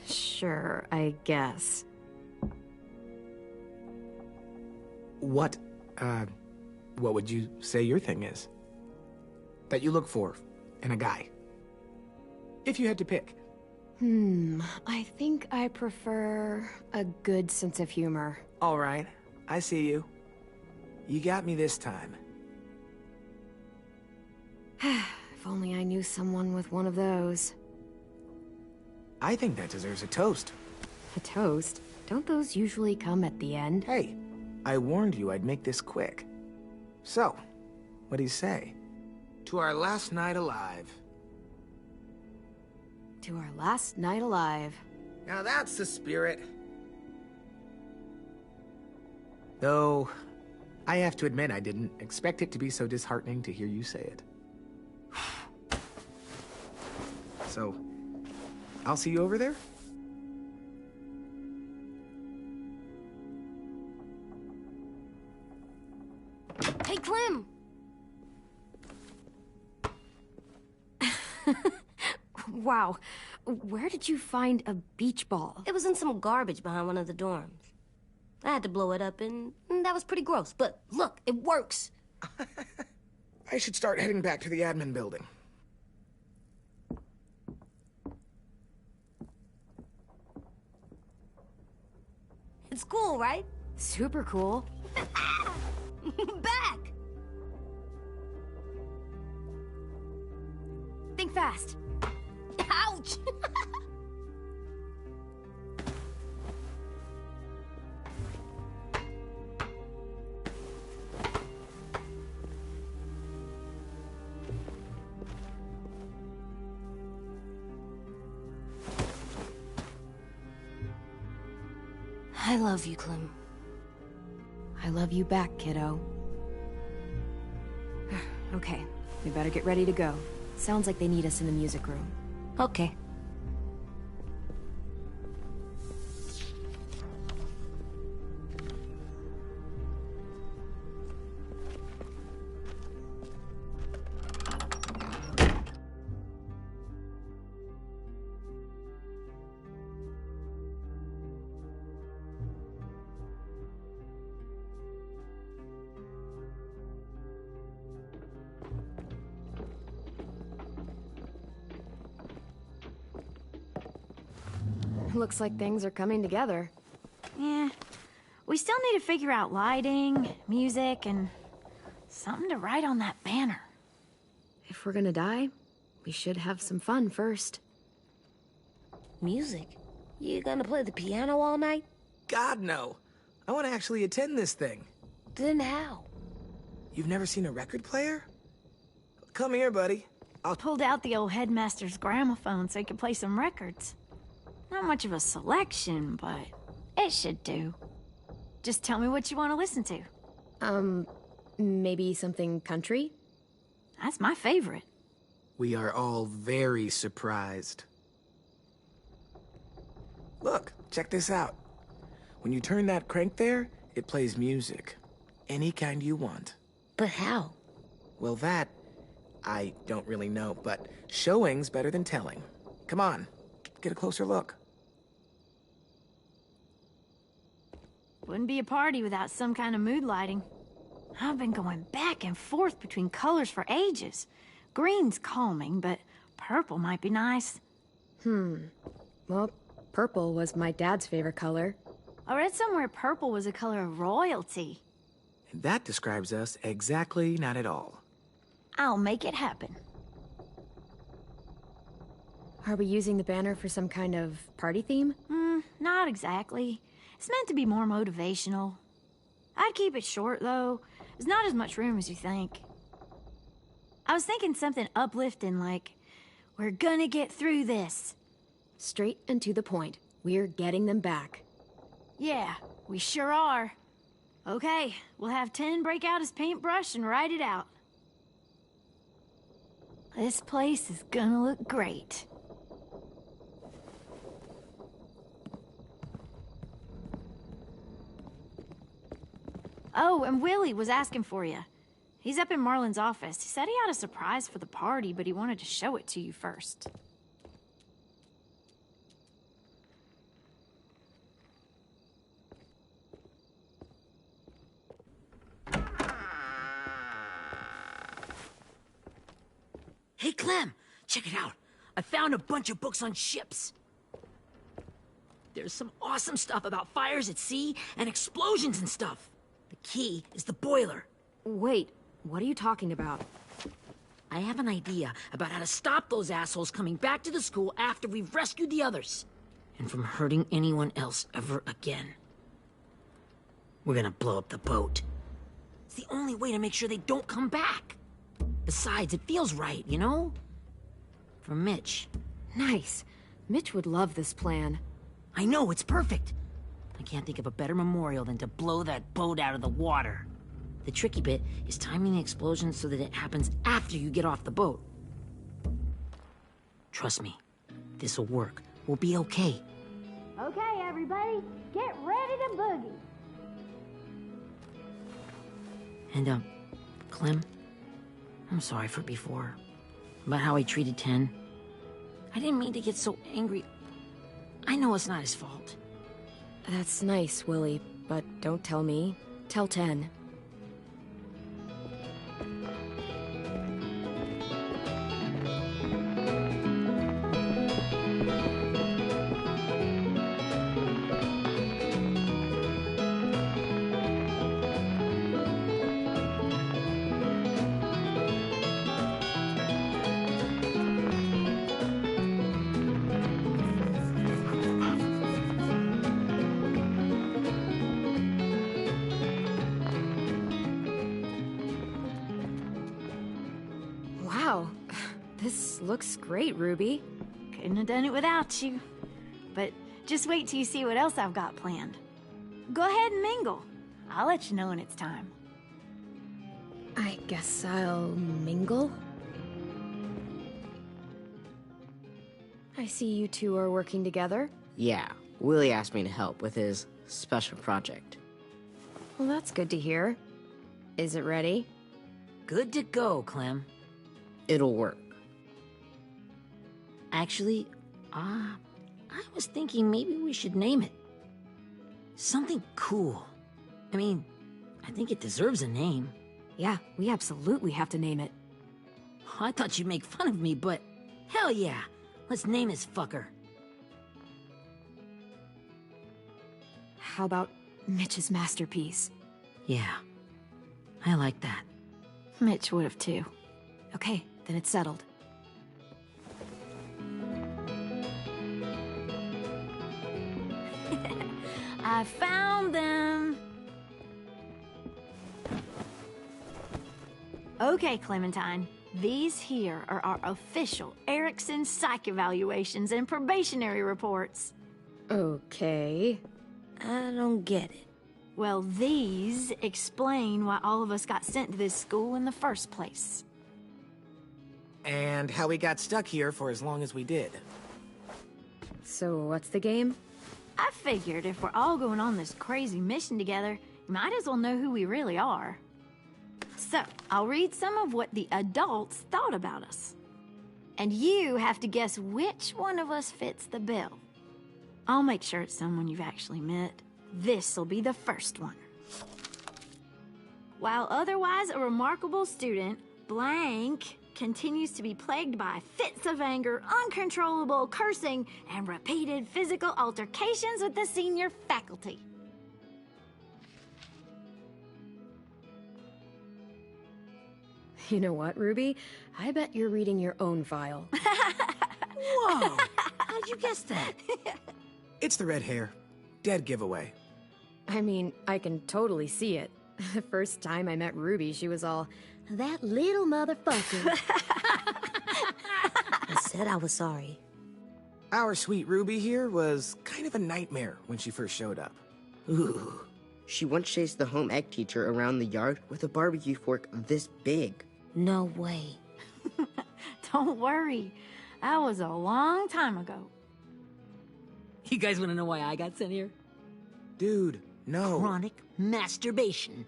Sure, I guess. What would you say your thing is? That you look for in a guy? If you had to pick. I think I prefer a good sense of humor. All right, I see you. You got me this time. If only I knew someone with one of those. I think that deserves a toast. A toast? Don't those usually come at the end? Hey, I warned you I'd make this quick. So, what do you say? To our last night alive. To our last night alive. Now that's the spirit. Though, I have to admit I didn't expect it to be so disheartening to hear you say it. so I'll see you over there? Hey, Clem! Wow. Where did you find a beach ball? It was in some garbage behind one of the dorms. I had to blow it up, and that was pretty gross. But look, it works. I should start heading back to the admin building. It's cool, right? Super cool. Back! Think fast. Ouch! I love you, Clem. I love you back, kiddo. Okay, we better get ready to go. Sounds like they need us in the music room. Okay. Looks like things are coming together. Yeah. We still need to figure out lighting, music, and something to write on that banner. If we're gonna die, we should have some fun first. Music? You gonna play the piano all night? God, no. I want to actually attend this thing. Then how? You've never seen a record player? Come here, buddy. Pulled out the old headmaster's gramophone so he could play some records. Not much of a selection, but it should do. Just tell me what you want to listen to. Maybe something country? That's my favorite. We are all very surprised. Look, check this out. When you turn that crank there, it plays music. Any kind you want. But how? Well, that, I don't really know, but showing's better than telling. Come on, get a closer look. Wouldn't be a party without some kind of mood lighting. I've been going back and forth between colors for ages. Green's calming, but purple might be nice. Well, purple was my dad's favorite color. I read somewhere purple was a color of royalty. And that describes us exactly not at all. I'll make it happen. Are we using the banner for some kind of party theme? Not exactly. It's meant to be more motivational. I'd keep it short, though. There's not as much room as you think. I was thinking something uplifting like, we're gonna get through this. Straight and to the point. We're getting them back. Yeah, we sure are. Okay, we'll have 10 break out his paintbrush and write it out. This place is gonna look great. Oh, and Willie was asking for you. He's up in Marlin's office. He said he had a surprise for the party, but he wanted to show it to you first. Hey, Clem, check it out. I found a bunch of books on ships. There's some awesome stuff about fires at sea and explosions and stuff. The key is the boiler. Wait, what are you talking about? I have an idea about how to stop those assholes coming back to the school after we've rescued the others. And from hurting anyone else ever again. We're gonna blow up the boat. It's the only way to make sure they don't come back. Besides, it feels right, you know? For Mitch. Nice. Mitch would love this plan. I know, it's perfect. I can't think of a better memorial than to blow that boat out of the water. The tricky bit is timing the explosion so that it happens after you get off the boat. Trust me, this'll work. We'll be okay. Okay, everybody, get ready to boogie. And, Clem, I'm sorry for before. About how he treated Ten. I didn't mean to get so angry. I know it's not his fault. That's nice, Willie, but don't tell me. Tell 10. Wow, this looks great, Ruby. Couldn't have done it without you. But just wait till you see what else I've got planned. Go ahead and mingle. I'll let you know when it's time. I guess I'll mingle? I see you two are working together. Yeah, Willie asked me to help with his special project. Well, that's good to hear. Is it ready? Good to go, Clem. It'll work. Actually, I was thinking maybe we should name it. Something cool. I mean, I think it deserves a name. Yeah, we absolutely have to name it. I thought you'd make fun of me, but hell yeah. Let's name this fucker. How about Mitch's masterpiece? Yeah, I like that. Mitch would have too. Okay, then it's settled. I found them. Okay, Clementine. These here are our official Erickson psych evaluations and probationary reports. Okay. I don't get it. Well, these explain why all of us got sent to this school in the first place. And how we got stuck here for as long as we did. So what's the game? I figured if we're all going on this crazy mission together, you might as well know who we really are. So, I'll read some of what the adults thought about us. And you have to guess which one of us fits the bill. I'll make sure it's someone you've actually met. This'll be the first one. While otherwise a remarkable student, blank continues to be plagued by fits of anger, uncontrollable cursing, and repeated physical altercations with the senior faculty. You know what, Ruby? I bet you're reading your own file. Whoa! How'd you guess that? It's the red hair. Dead giveaway. I mean, I can totally see it. The first time I met Ruby, she was all, "That little motherfucker." I said I was sorry. Our sweet Ruby here was kind of a nightmare when she first showed up. Ooh. She once chased the home ec teacher around the yard with a barbecue fork this big. No way. Don't worry. That was a long time ago. You guys want to know why I got sent here? Dude, no. Chronic masturbation.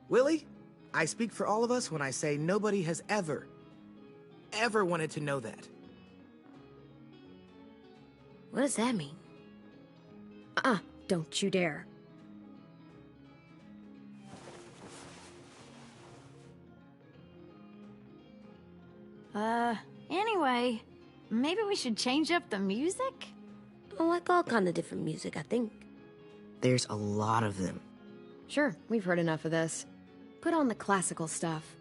Willie, I speak for all of us when I say nobody has ever wanted to know that. What does that mean? Don't you dare. Anyway, maybe we should change up the music? I like all kind of different music, I think. There's a lot of them. Sure, we've heard enough of this. Put on the classical stuff.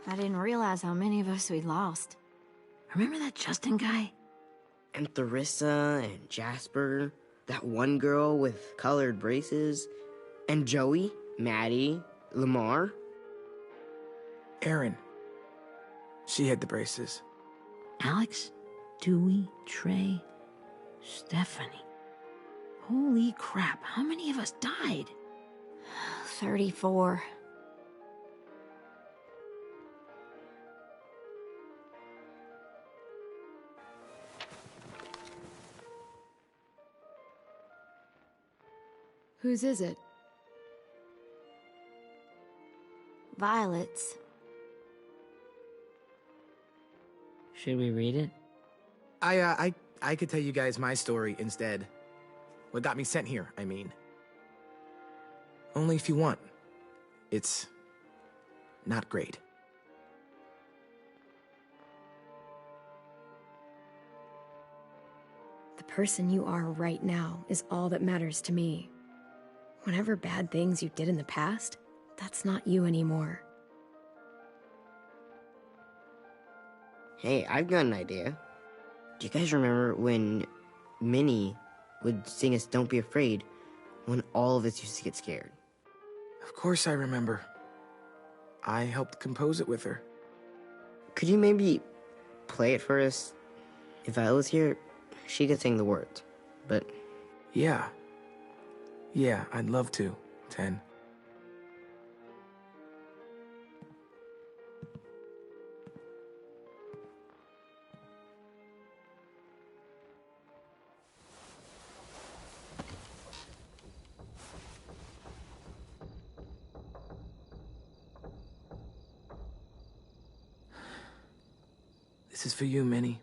I didn't realize how many of us we'd lost. Remember that Justin guy? And Theresa and Jasper, that one girl with colored braces, and Joey, Maddie, Lamar? Erin. She had the braces. Alex, Dewey, Trey, Stephanie. Holy crap, how many of us died? 34. Whose is it? Violet's. Should we read it? I could tell you guys my story instead. What got me sent here, I mean. Only if you want. It's not great. The person you are right now is all that matters to me. Whatever bad things you did in the past, that's not you anymore. Hey, I've got an idea. Do you guys remember when Minnie would sing us Don't Be Afraid when all of us used to get scared? Of course I remember. I helped compose it with her. Could you maybe play it for us? If I was here, she could sing the words, but... Yeah. Yeah, I'd love to, 10. This is for you, Minnie.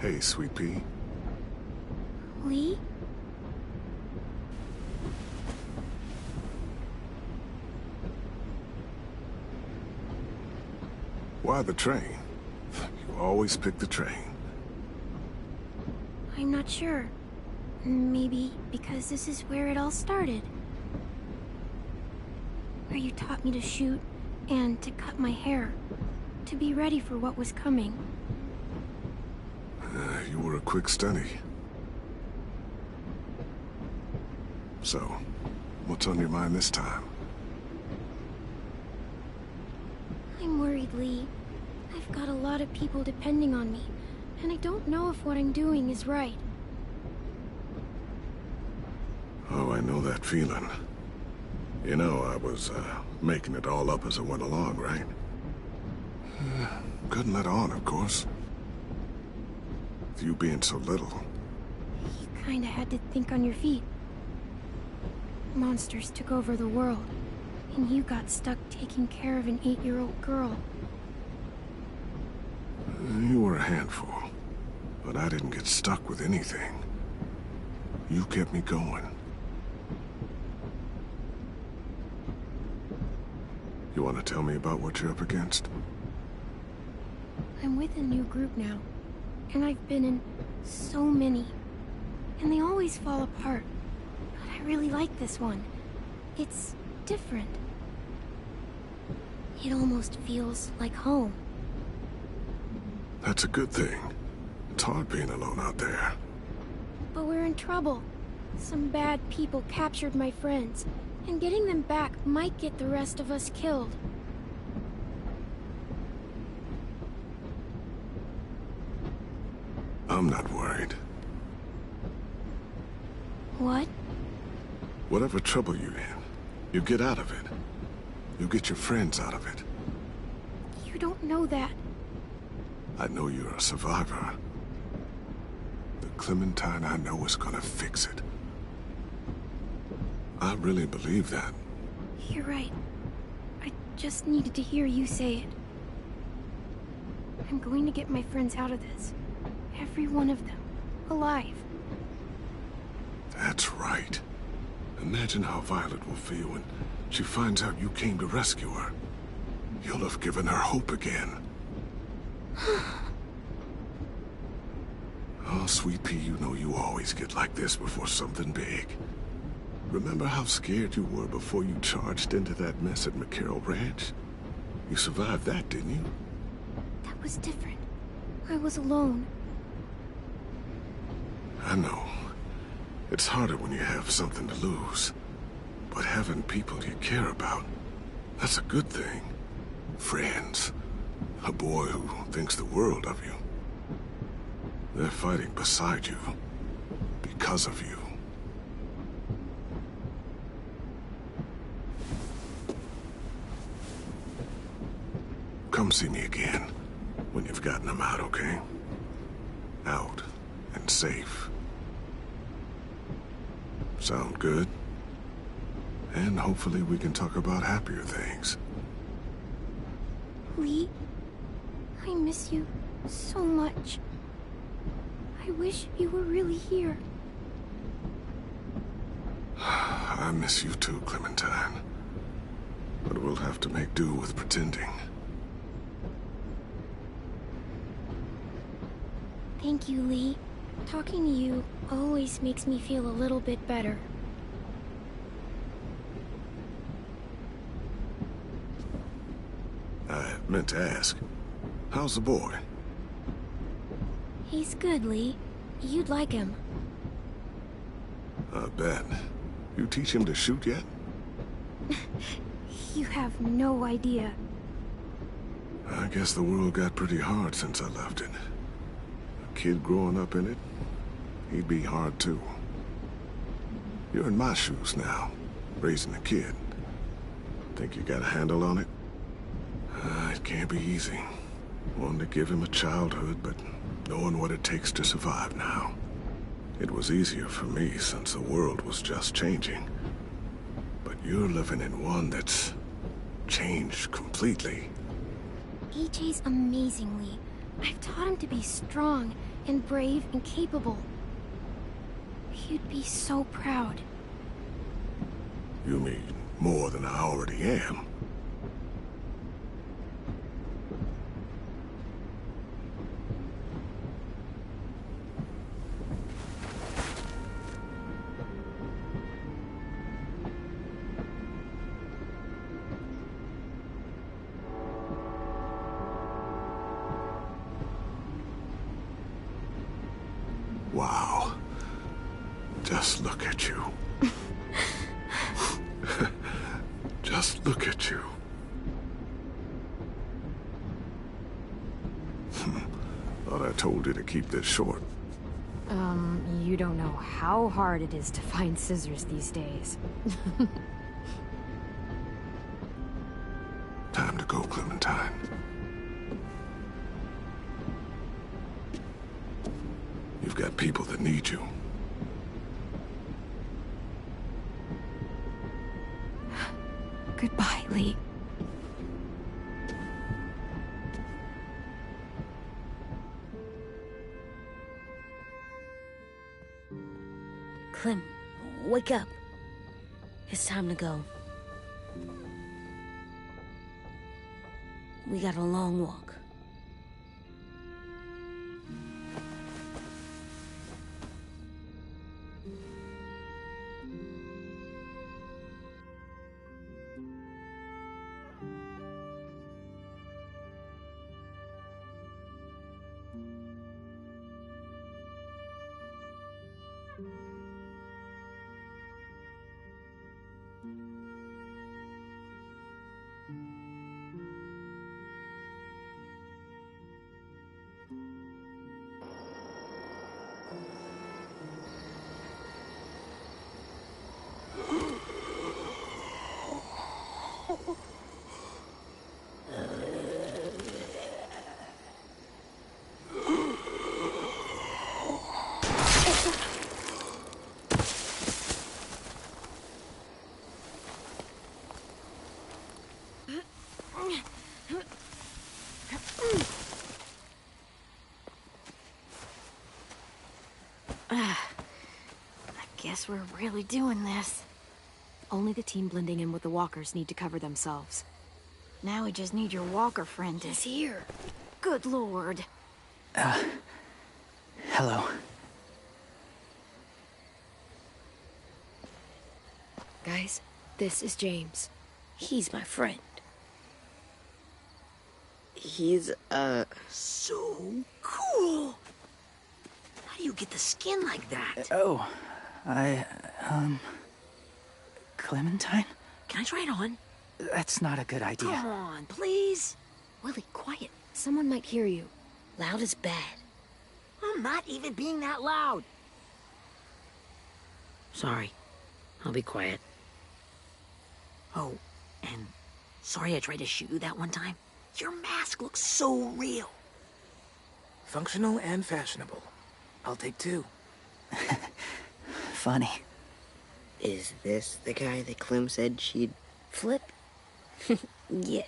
Hey, Sweet Pea. Lee? Why the train? You always pick the train? I'm not sure. Maybe because this is where it all started. Where you taught me to shoot and to cut my hair. To be ready for what was coming. You were a quick study. So, what's on your mind this time? I'm worried, Lee. I've got a lot of people depending on me, and I don't know if what I'm doing is right. Oh, I know that feeling. You know, I was, making it all up as I went along, right? Couldn't let on, of course. With you being so little. You kinda had to think on your feet. Monsters took over the world, and you got stuck taking care of an 8-year-old girl. You were a handful, but I didn't get stuck with anything. You kept me going. You want to tell me about what you're up against? I'm with a new group now, and I've been in so many, and they always fall apart. But I really like this one. It's different. It almost feels like home. That's a good thing. It's hard being alone out there. But we're in trouble. Some bad people captured my friends, and getting them back might get the rest of us killed. I'm not worried. What? Whatever trouble you're in, you get out of it. You get your friends out of it. You don't know that. I know you're a survivor. The Clementine I know is gonna fix it. I really believe that. You're right. I just needed to hear you say it. I'm going to get my friends out of this. Every one of them. Alive. That's right. Imagine how Violet will feel when she finds out you came to rescue her. You'll have given her hope again. Oh, Sweet Pea, you know you always get like this before something big. Remember how scared you were before you charged into that mess at McCarroll Ranch? You survived that, didn't you? That was different. I was alone. I know. It's harder when you have something to lose. But having people you care about, that's a good thing. Friends. A boy who thinks the world of you. They're fighting beside you. Because of you. Come see me again. When you've gotten them out, okay? Out. And safe. Sound good? And hopefully we can talk about happier things. Lee, I miss you so much. I wish you were really here. I miss you too, Clementine. But we'll have to make do with pretending. Thank you, Lee. Talking to you always makes me feel a little bit better. I meant to ask, how's the boy? He's good, Lee. You'd like him. I bet. You teach him to shoot yet? You have no idea. I guess the world got pretty hard since I left it. A kid growing up in it, he'd be hard too. You're in my shoes now, raising a kid. Think you got a handle on it? It can't be easy. Wanting to give him a childhood, but knowing what it takes to survive now. It was easier for me since the world was just changing. But you're living in one that's changed completely. AJ's amazing, Lee. I've taught him to be strong and brave and capable. He'd be so proud. You mean more than I already am? Just look at you. Just look at you. Thought I told you to keep this short. You don't know how hard it is to find scissors these days. Time to go, Clementine. You've got people that need you. Goodbye, Lee. Clem, wake up. It's time to go. We got a long walk. Guess we're really doing this. Only the team blending in with the walkers need to cover themselves. Now we just need your walker friend to... He's here. Good lord. Hello. Guys, this is James. He's my friend. He's, So cool! How do you get the skin like that? Oh, Clementine? Can I try it on? That's not a good idea. Come on, please. Willie, quiet. Someone might hear you. Loud is bad. I'm not even being that loud. Sorry. I'll be quiet. Oh, and sorry I tried to shoot you that one time. Your mask looks so real. Functional and fashionable. I'll take two. Funny. is this the guy that Clem said she'd flip? Yeah.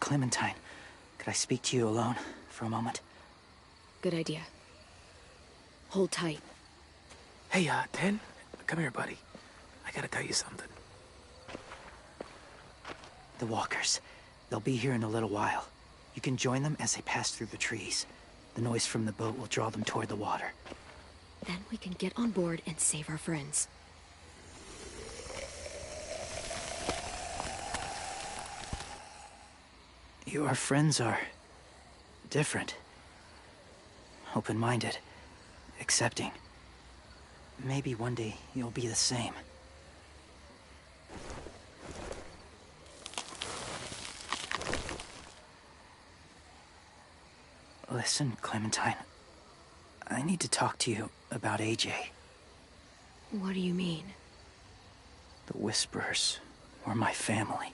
Clementine, could I speak to you alone for a moment? Good idea. Hold tight. Hey, Ten, come here, buddy. I gotta tell you something. The walkers. They'll be here in a little while. You can join them as they pass through the trees. The noise from the boat will draw them toward the water. Then we can get on board and save our friends. Your friends are different. Open-minded. Accepting. Maybe one day you'll be the same. Listen, Clementine. I need to talk to you about AJ. What do you mean? The Whisperers were my family.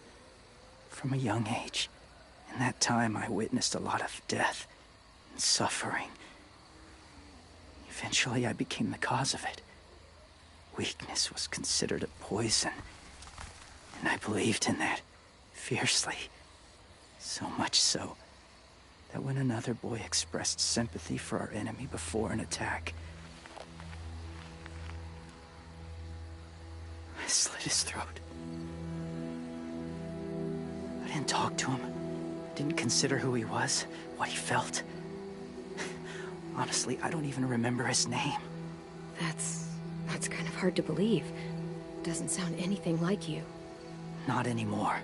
From a young age. In that time, I witnessed a lot of death and suffering. Eventually, I became the cause of it. Weakness was considered a poison. And I believed in that fiercely. So much so that when another boy expressed sympathy for our enemy before an attack, I slit his throat. I didn't talk to him. Didn't consider who he was, what he felt. Honestly, I don't even remember his name. That's kind of hard to believe. Doesn't sound anything like you. Not anymore,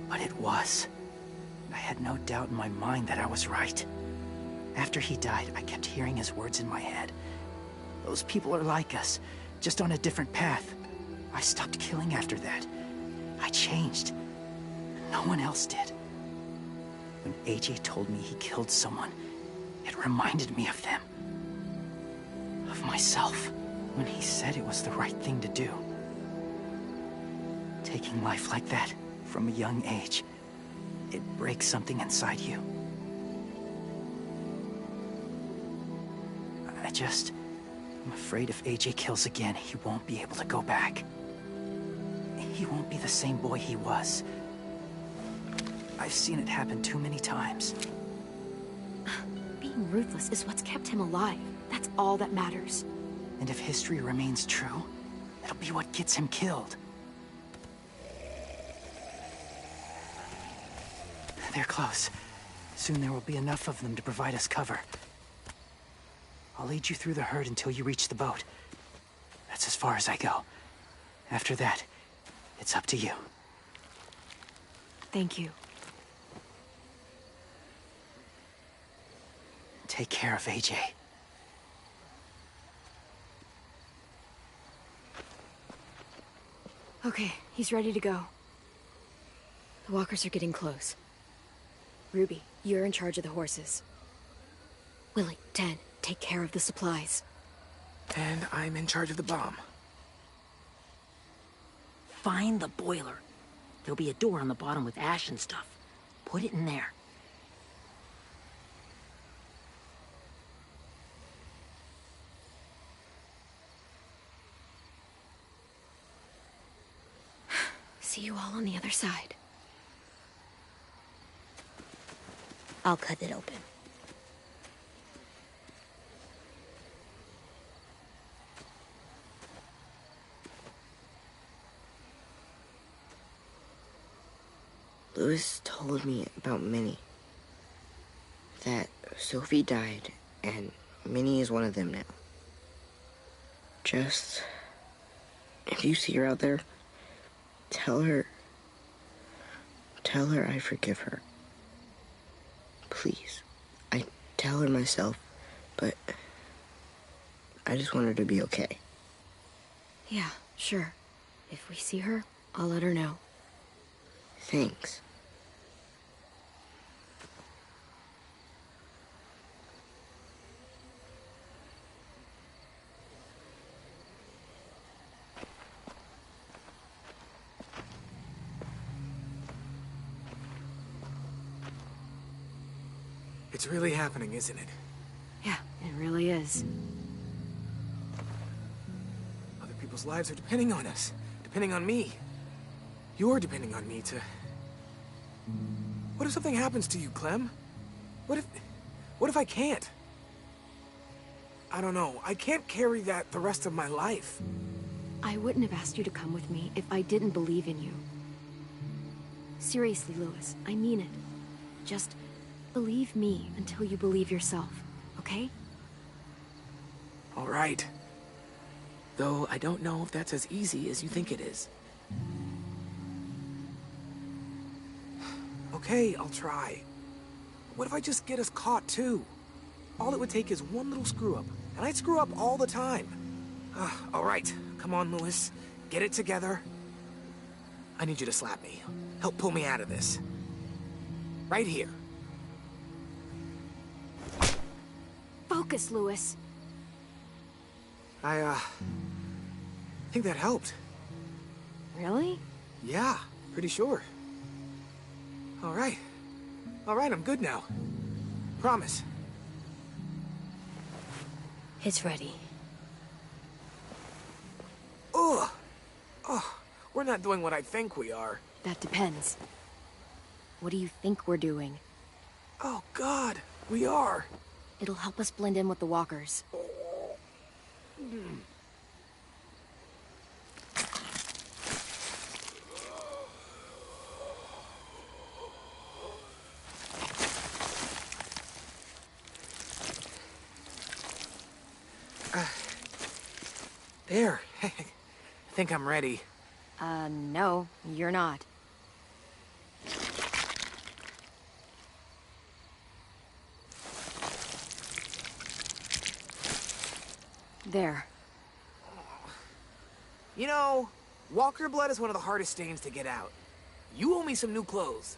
but it was. I had no doubt in my mind that I was right. After he died, I kept hearing his words in my head. Those people are like us, just on a different path. I stopped killing after that. I changed. No one else did. When AJ told me he killed someone, it reminded me of them. Of myself. When he said it was the right thing to do. Taking life like that, from a young age, it breaks something inside you. I'm afraid if AJ kills again, he won't be able to go back. He won't be the same boy he was. I've seen it happen too many times. Being ruthless is what's kept him alive. That's all that matters. And if history remains true, it'll be what gets him killed. They're close. Soon there will be enough of them to provide us cover. I'll lead you through the herd until you reach the boat. That's as far as I go. After that, it's up to you. Thank you. Take care of AJ. Okay, he's ready to go. The walkers are getting close. Ruby, you're in charge of the horses. Willie, Dan, take care of the supplies. And I'm in charge of the bomb. Find the boiler. There'll be a door on the bottom with ash and stuff. Put it in there. See you all on the other side. I'll cut it open. Louis told me about Minnie. That Sophie died, and Minnie is one of them now. Just... if you see her out there, tell her I forgive her. Please. I tell her myself, but I just want her to be okay. Yeah, sure. If we see her, I'll let her know. Thanks. It's really happening, isn't it? Yeah, it really is. Other people's lives are depending on us. Depending on me. You're depending on me to... What if something happens to you, Clem? What if I can't? I don't know. I can't carry that the rest of my life. I wouldn't have asked you to come with me if I didn't believe in you. Seriously, Louis, I mean it. Just believe me until you believe yourself, okay? All right. Though I don't know if that's as easy as you think it is. Okay, I'll try. What if I just get us caught too? All it would take is one little screw-up, and I'd screw up all the time. All right, come on, Louis. Get it together. I need you to slap me. Help pull me out of this. Right here. Focus, Louis. I think that helped. Really? Yeah, pretty sure. All right. All right, I'm good now. Promise. It's ready. Ugh. Oh, we're not doing what I think we are. That depends. What do you think we're doing? Oh, God, we are. It'll help us blend in with the walkers. There. I think I'm ready. No, you're not. There. You know, walker blood is one of the hardest stains to get out. You owe me some new clothes.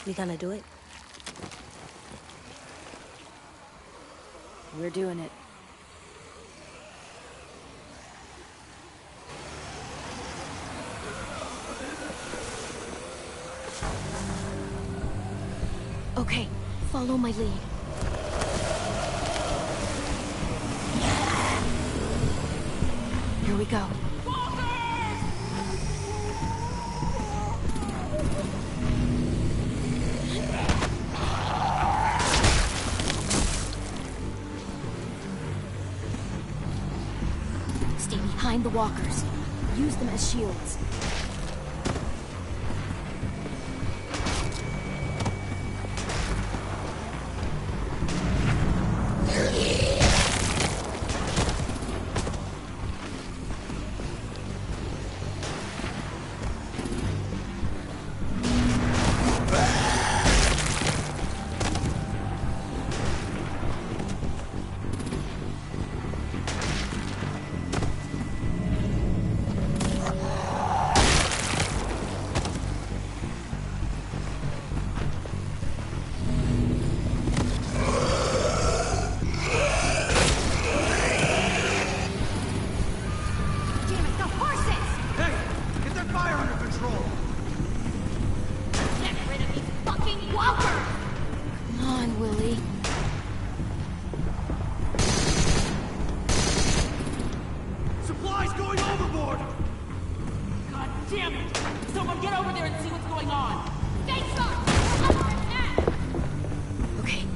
We gonna do it? We're doing it. Okay, follow my lead. Here we go. Stay behind the walkers. Use them as shields.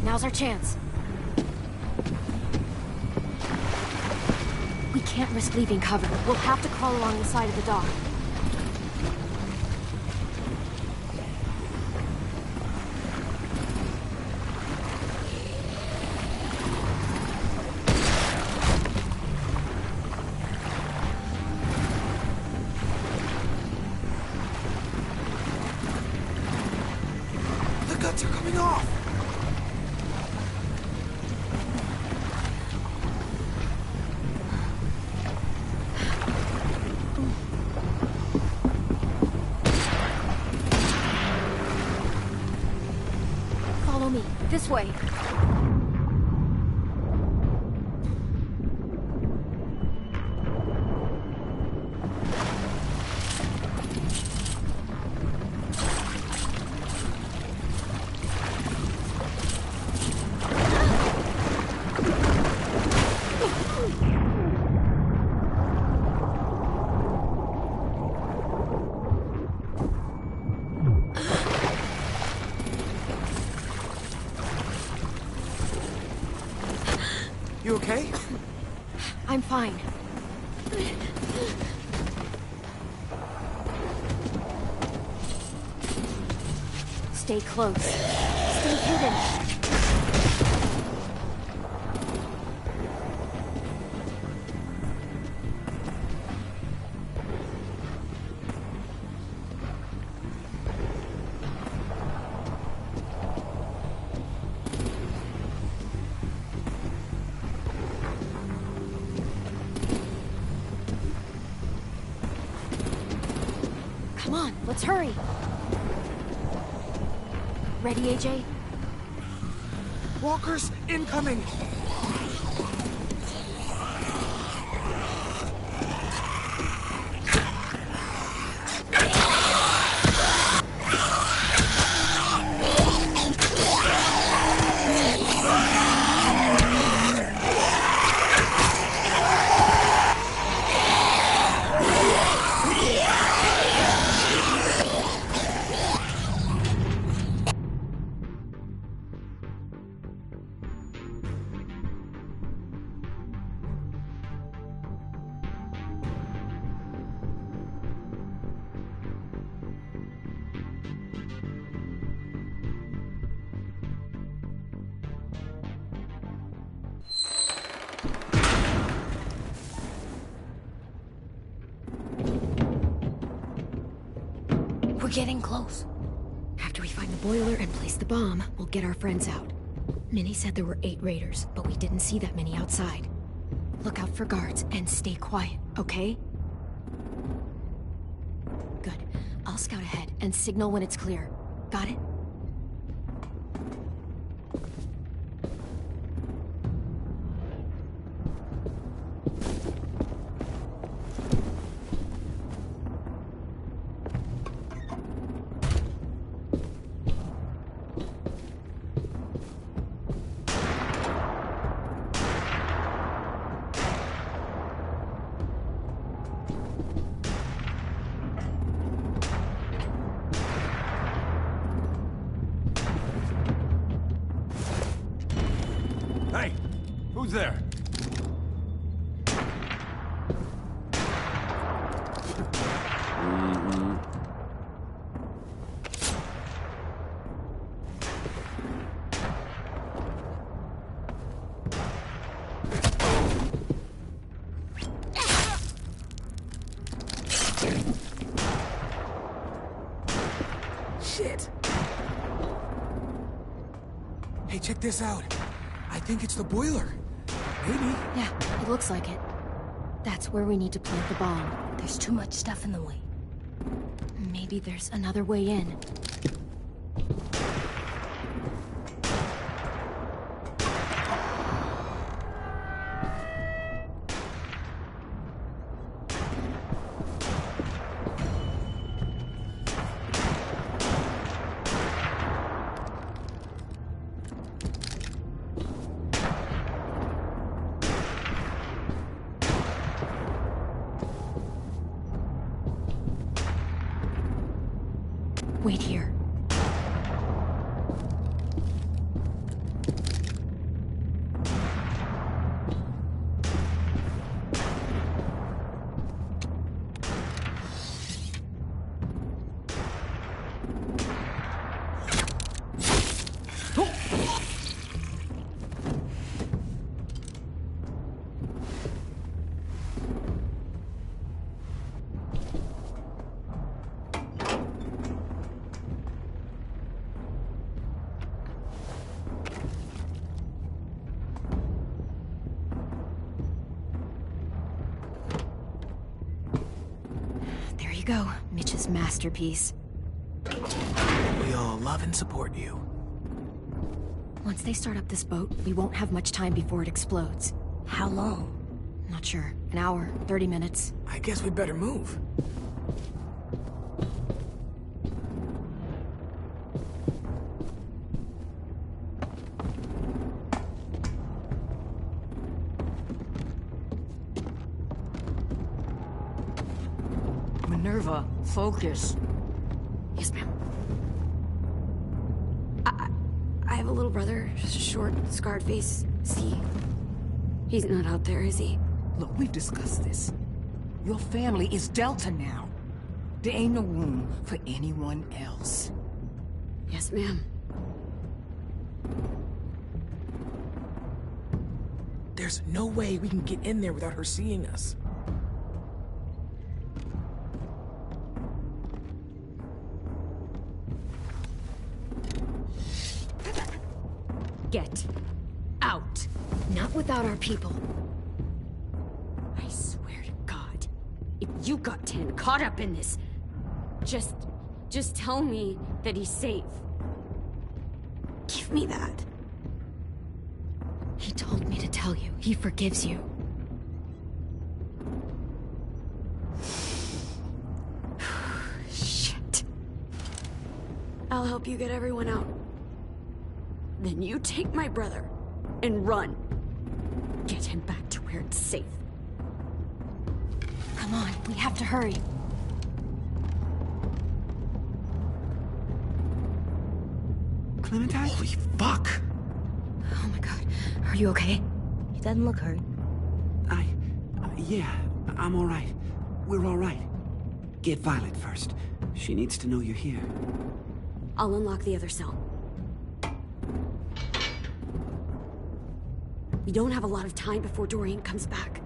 Now's our chance. We can't risk leaving cover. We'll have to crawl along the side of the dock. The guts are coming off! This way. You okay? I'm fine. Stay close. Stay hidden. Come on, let's hurry. Ready, AJ? Walkers incoming! We're getting close. After we find the boiler and place the bomb, we'll get our friends out. Minnie said there were 8 raiders, but we didn't see that many outside. Look out for guards and stay quiet, okay? Good. I'll scout ahead and signal when it's clear. Got it? Hey! Who's there? Shit! Hey, check this out. I think it's the boiler. Maybe. Yeah, it looks like it. That's where we need to plant the bomb. There's too much stuff in the way. Maybe there's another way in. Wait here. There you go, Mitch's masterpiece. We all love and support you. Once they start up this boat, we won't have much time before it explodes. How long? Not sure. An hour, 30 minutes. I guess we'd better move. Minerva, focus. Yes, ma'am. I have a little brother, short, scarred face. He's not out there, is he? Look, we've discussed this. Your family is Delta now. There ain't no room for anyone else. Yes, ma'am. There's no way we can get in there without her seeing us. Get out. Not without our people. I swear to God, if you got 10 caught up in this, just tell me that he's safe. Give me that. He told me to tell you. He forgives you. Shit. I'll help you get everyone out. Then you take my brother and run. Get him back to where it's safe. Come on, we have to hurry. Clementine? Holy fuck! Oh my god. Are you okay? He doesn't look hurt. Yeah, I'm all right. We're all right. Get Violet first. She needs to know you're here. I'll unlock the other cell. We don't have a lot of time before Dorian comes back.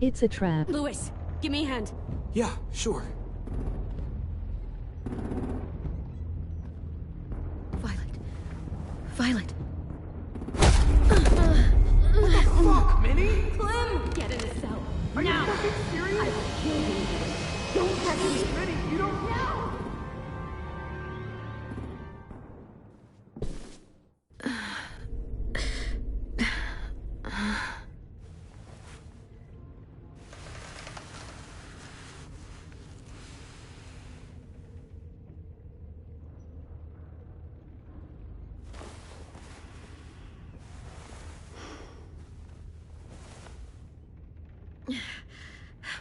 It's a trap. Lewis, give me a hand. Yeah, sure. Violet. What the fuck, Minnie? Clem! Get in the cell. Are you fucking serious? I will kill you. Don't touch me, Minnie. You don't know.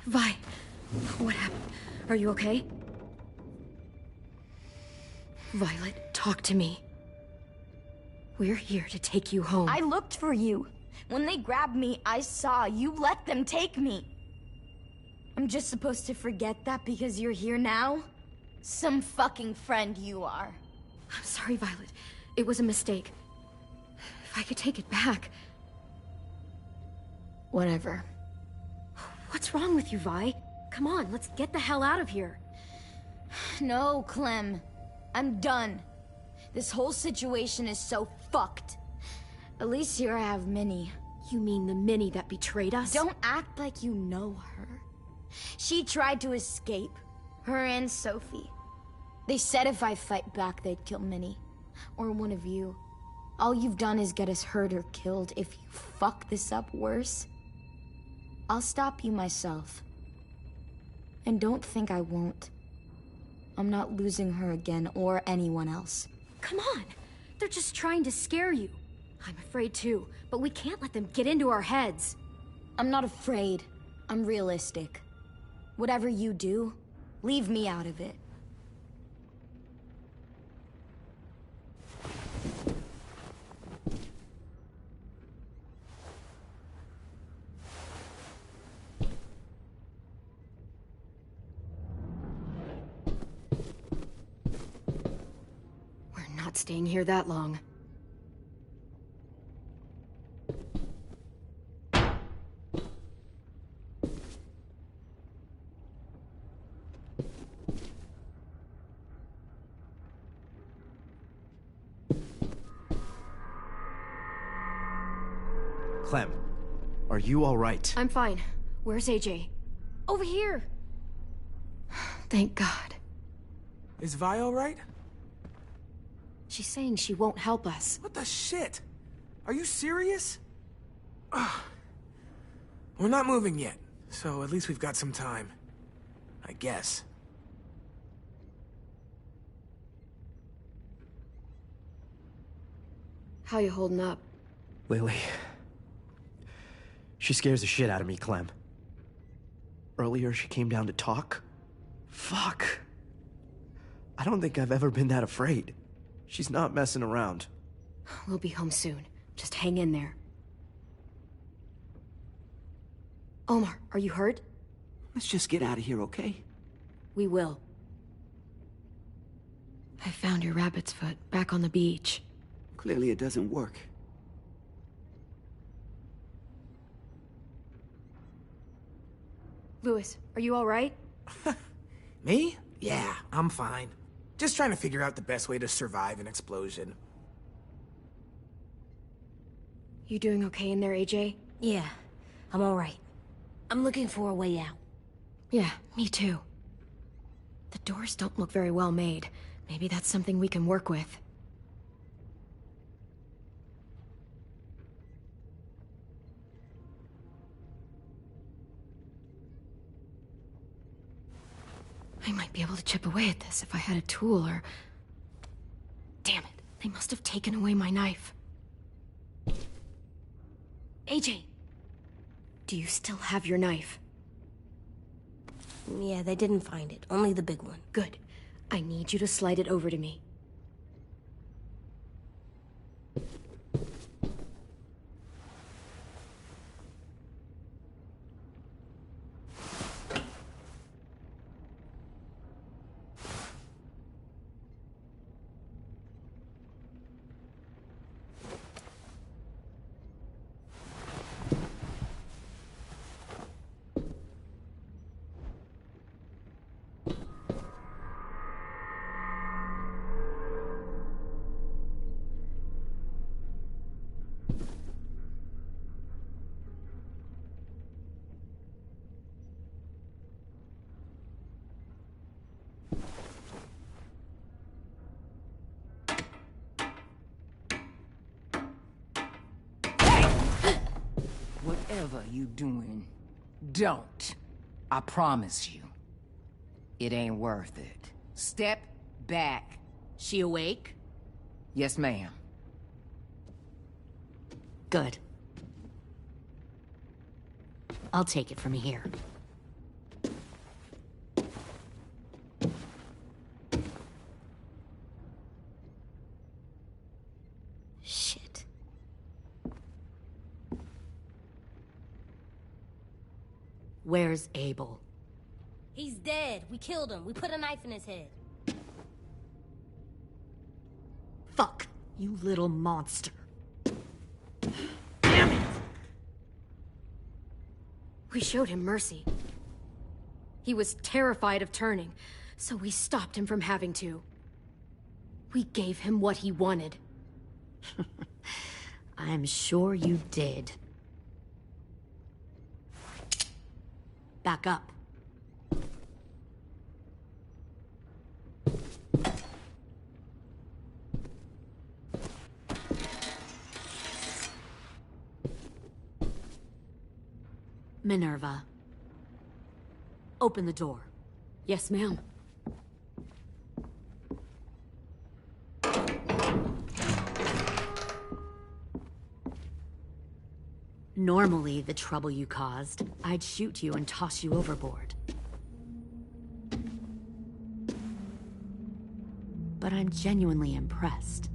Vi, what happened? Are you okay? Violet, talk to me. We're here to take you home. I looked for you. When they grabbed me, I saw you let them take me. I'm just supposed to forget that because you're here now? Some fucking friend you are. I'm sorry, Violet. It was a mistake. If I could take it back. Whatever. What's wrong with you, Vi? Come on, let's get the hell out of here. No, Clem. I'm done. This whole situation is so fucked. At least here I have Minnie. You mean the Minnie that betrayed us? Don't act like you know her. She tried to escape. Her and Sophie. They said if I fight back, they'd kill Minnie. Or one of you. All you've done is get us hurt or killed. If you fuck this up worse, I'll stop you myself. And don't think I won't. I'm not losing her again or anyone else. Come on! They're just trying to scare you. I'm afraid too, but we can't let them get into our heads. I'm not afraid. I'm realistic. Whatever you do, leave me out of it. We're not staying here that long. Clem, are you all right? I'm fine. Where's AJ? Over here! Thank God. Is Vi all right? She's saying she won't help us. What the shit? Are you serious? Ugh. We're not moving yet, so at least we've got some time. I guess. How you holding up? Lily. She scares the shit out of me, Clem. Earlier, she came down to talk. Fuck. I don't think I've ever been that afraid. She's not messing around. We'll be home soon. Just hang in there. Omar, are you hurt? Let's just get out of here, okay? We will. I found your rabbit's foot back on the beach. Clearly it doesn't work. Louis, are you all right? Me? Yeah, I'm fine. Just trying to figure out the best way to survive an explosion. You doing okay in there, AJ? Yeah, I'm all right. I'm looking for a way out. Yeah, me too. The doors don't look very well made. Maybe that's something we can work with. I might be able to chip away at this if I had a tool or... Damn it, they must have taken away my knife. AJ! Do you still have your knife? Yeah, they didn't find it. Only the big one. Good. I need you to slide it over to me. Whatever you doing, don't. I promise you. It ain't worth it. Step back. She awake? Yes, ma'am. Good. I'll take it from here. Shit. Where's Abel? He's dead. We killed him. We put a knife in his head. Fuck, you little monster. We showed him mercy. He was terrified of turning, so we stopped him from having to. We gave him what he wanted. I'm sure you did. Back up. Minerva. Open the door. Yes, ma'am. Normally, the trouble you caused, I'd shoot you and toss you overboard. But I'm genuinely impressed.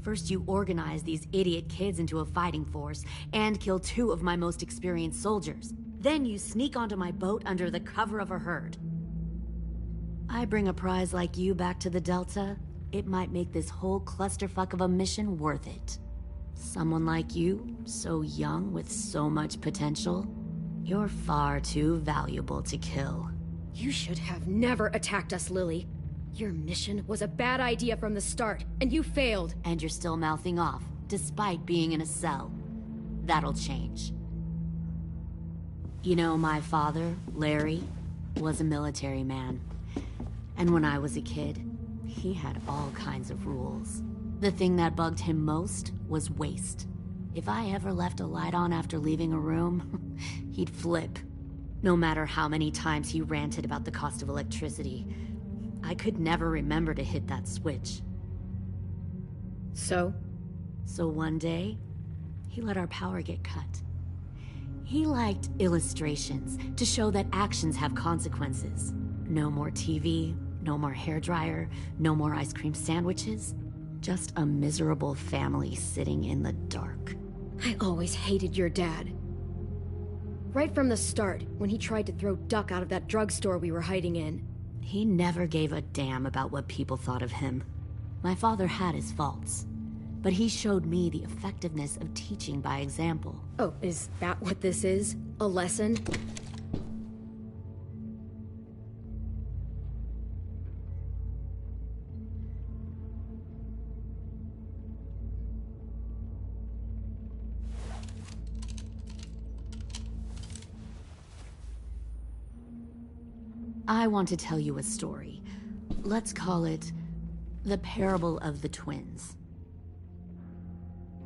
First, you organize these idiot kids into a fighting force and kill 2 of my most experienced soldiers. Then you sneak onto my boat under the cover of a herd. I bring a prize like you back to the Delta, it might make this whole clusterfuck of a mission worth it. Someone like you, so young with so much potential, you're far too valuable to kill. You should have never attacked us, Lily. Your mission was a bad idea from the start, and you failed. And you're still mouthing off, despite being in a cell. That'll change. You know, my father, Larry, was a military man. And when I was a kid, he had all kinds of rules. The thing that bugged him most was waste. If I ever left a light on after leaving a room, he'd flip. No matter how many times he ranted about the cost of electricity, I could never remember to hit that switch. So? So one day, he let our power get cut. He liked illustrations to show that actions have consequences. No more TV, no more hairdryer, no more ice cream sandwiches. Just a miserable family sitting in the dark. I always hated your dad. Right from the start, when he tried to throw Duck out of that drugstore we were hiding in. He never gave a damn about what people thought of him. My father had his faults, but he showed me the effectiveness of teaching by example. Oh, is that what this is? A lesson? I want to tell you a story. Let's call it the Parable of the Twins.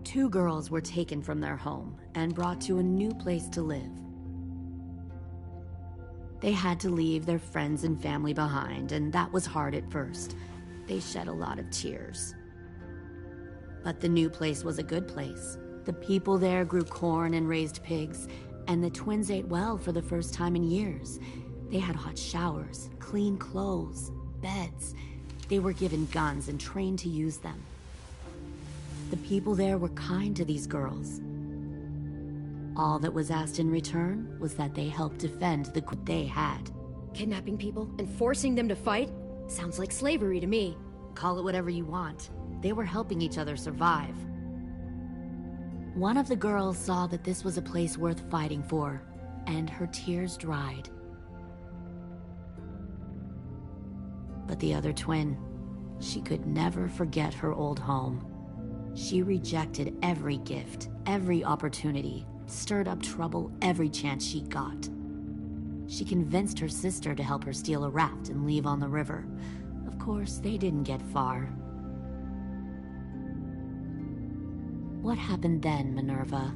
2 girls were taken from their home and brought to a new place to live. They had to leave their friends and family behind, and that was hard at first. They shed a lot of tears. But the new place was a good place. The people there grew corn and raised pigs, and the twins ate well for the first time in years. They had hot showers, clean clothes, beds. They were given guns and trained to use them. The people there were kind to these girls. All that was asked in return was that they help defend the good they had. Kidnapping people and forcing them to fight? Sounds like slavery to me. Call it whatever you want. They were helping each other survive. One of the girls saw that this was a place worth fighting for, and her tears dried. But the other twin, she could never forget her old home. She rejected every gift, every opportunity, stirred up trouble every chance she got. She convinced her sister to help her steal a raft and leave on the river. Of course, they didn't get far. What happened then, Minerva?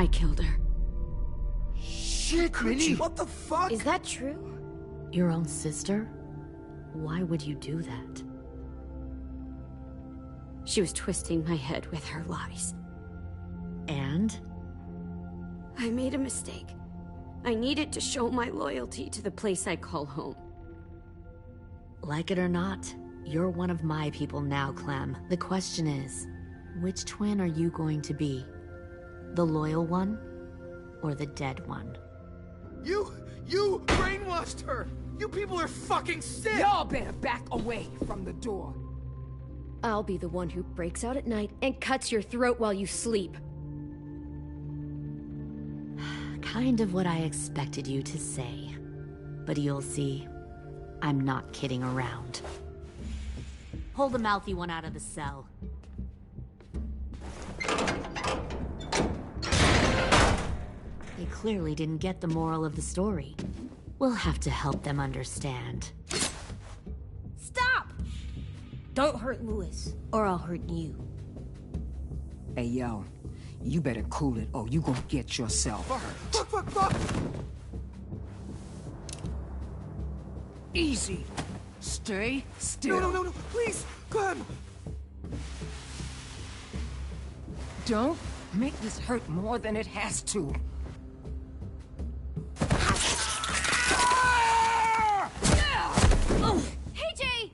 I killed her. Shit, Minnie! What the fuck? Is that true? Your own sister? Why would you do that? She was twisting my head with her lies. And? I made a mistake. I needed to show my loyalty to the place I call home. Like it or not, you're one of my people now, Clem. The question is, which twin are you going to be? The loyal one? Or the dead one? You brainwashed her! You people are fucking sick! Y'all better back away from the door. I'll be the one who breaks out at night and cuts your throat while you sleep. Kind of what I expected you to say. But you'll see, I'm not kidding around. Pull the mouthy one out of the cell. They clearly didn't get the moral of the story. We'll have to help them understand. Stop! Don't hurt Louis, or I'll hurt you. Hey, yo. You better cool it, or you gonna get yourself hurt. Fuck! Easy. Stay still. No, please, Clem! Don't make this hurt more than it has to. Oh, hey, Jay!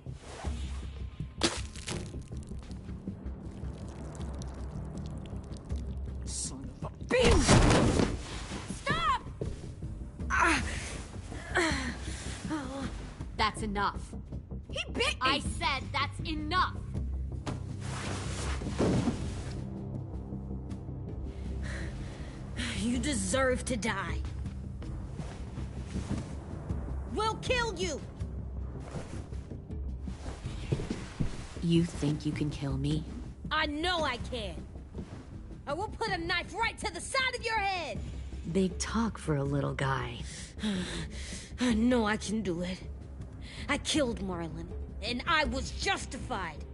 Son of a bitch! Stop! That's enough. He bit me! I said that's enough! You deserve to die. We'll kill you! You think you can kill me? I know I can. I will put a knife right to the side of your head! Big talk for a little guy. I know I can do it. I killed Marlon, and I was justified.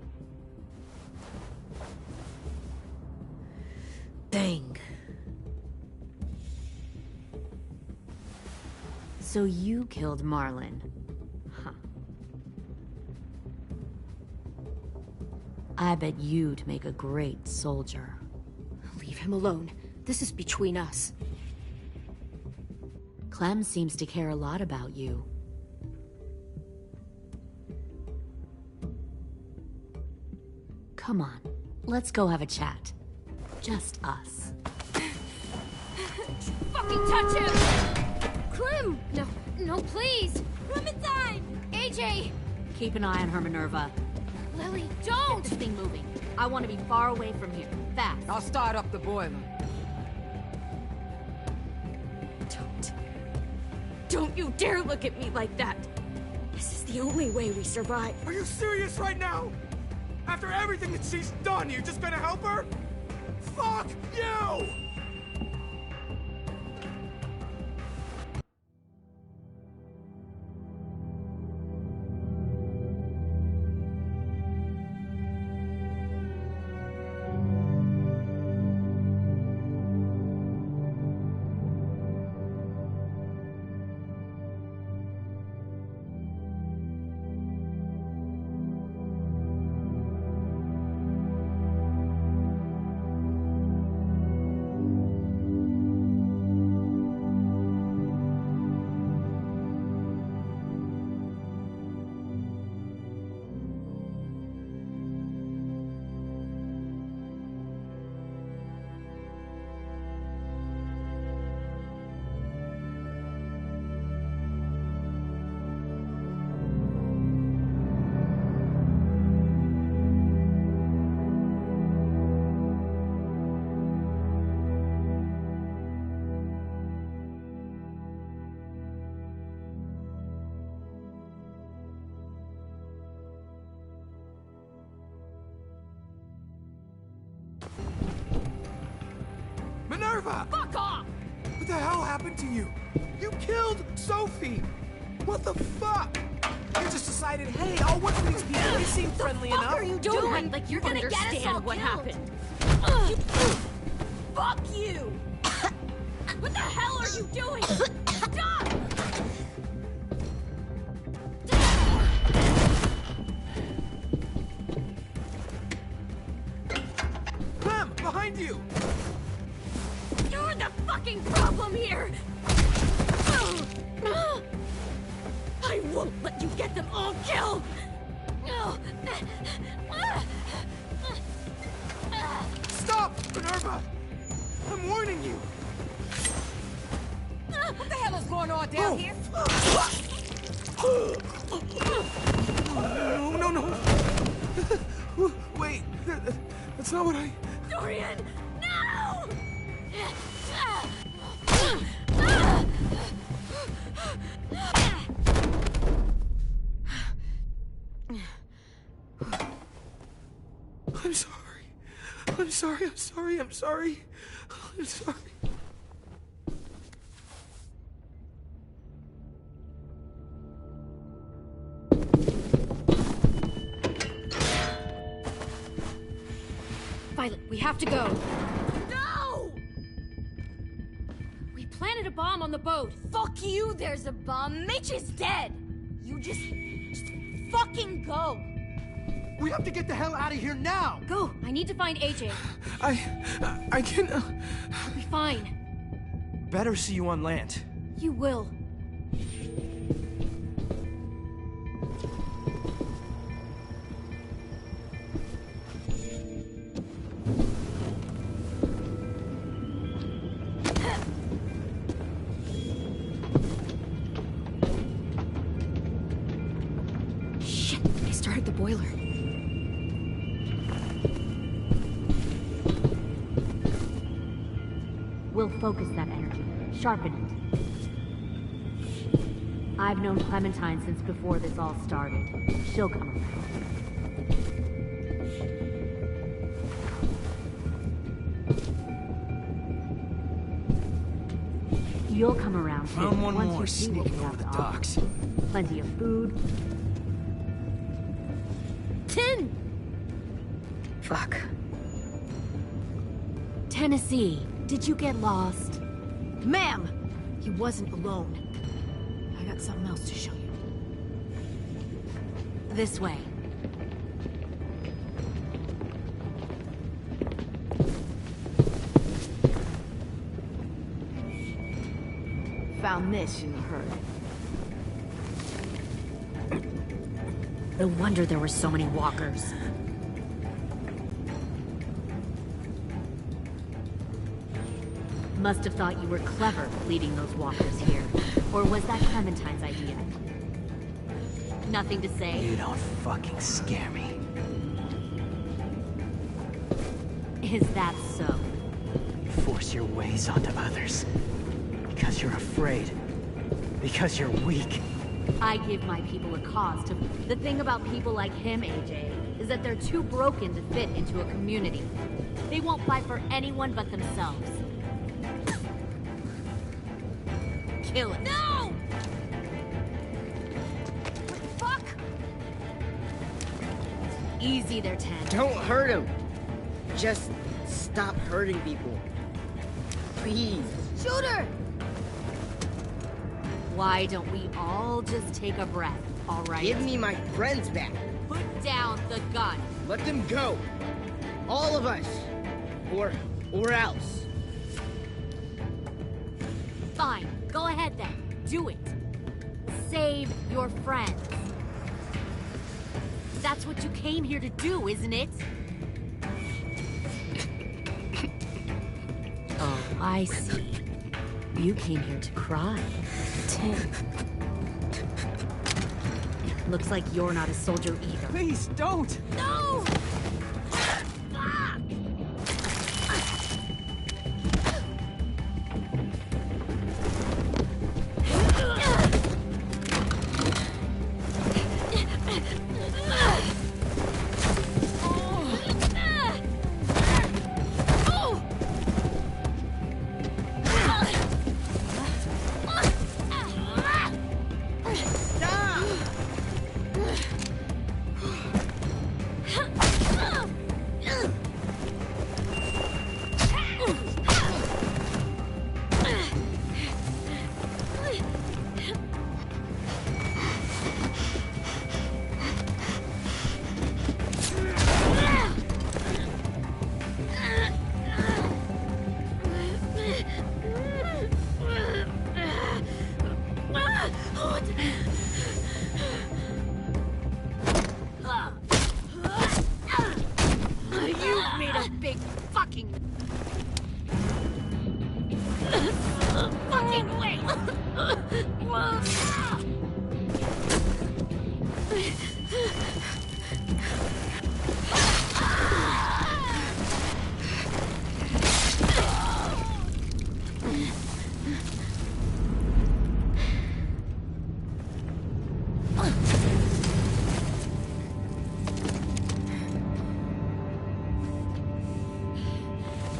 Bang. So you killed Marlon. Huh. I bet you'd make a great soldier. Leave him alone. This is between us. Clem seems to care a lot about you. Come on, let's go have a chat. Just us. Fucking touch him! Clem! No, please! Clementine! AJ! Keep an eye on her, Minerva. Lily, don't! Get this thing moving. I want to be far away from here. Fast. I'll start up the boiler. Don't you dare look at me like that! This is the only way we survive. Are you serious right now? After everything that she's done, you're just gonna help her? Fuck you! Minerva! Fuck off! What the hell happened to you? You killed Sophie! What the fuck? You just decided, hey, I'll work for these people. They seem friendly enough. What are you doing? Like you're gonna get us all what killed. happened. Fuck you! What the hell are you doing? Stop! Clem, behind you! You're the fucking problem here! I won't let you get them all killed! Stop, Minerva! I'm warning you! What the hell is going on down here? No. Wait, that's not what I... Dorian, no! I'm sorry. Violet, we have to go. No! We planted a bomb on the boat. Fuck you, there's a bomb. Mitch is dead. You just fucking go. We have to get the hell out of here now! Go! I need to find AJ. I can... I'll be fine. Better see you on land. You will. Shit, they started the boiler. We'll focus that energy, sharpen it. I've known Clementine since before this all started. She'll come around. You'll come around too, Found one once more you see what sneaking we over have the to offer. docks. Plenty of food. 10! Fuck. Tennessee, did you get lost? Ma'am! He wasn't alone. I got something else to show you. This way. Found this in the herd. No wonder there were so many walkers. Must have thought you were clever leading those walkers here. Or was that Clementine's idea? Nothing to say? You don't fucking scare me. Is that so? You force your ways onto others. Because you're afraid. Because you're weak. I give my people a cause to... The thing about people like him, AJ, is that they're too broken to fit into a community. They won't fight for anyone but themselves. Kill it. No! What the fuck? Easy there, 10. Don't hurt him. Just stop hurting people. Please. Shoot her! Why don't we all just take a breath, all right? Give me my friends back. Put down the gun. Let them go. All of us. Or else. Fine, go ahead then. Do it. Save your friends. That's what you came here to do, isn't it? Oh, I see. You came here to cry. Tim. Looks like you're not a soldier either. Please, don't! No! big fucking... fucking wait!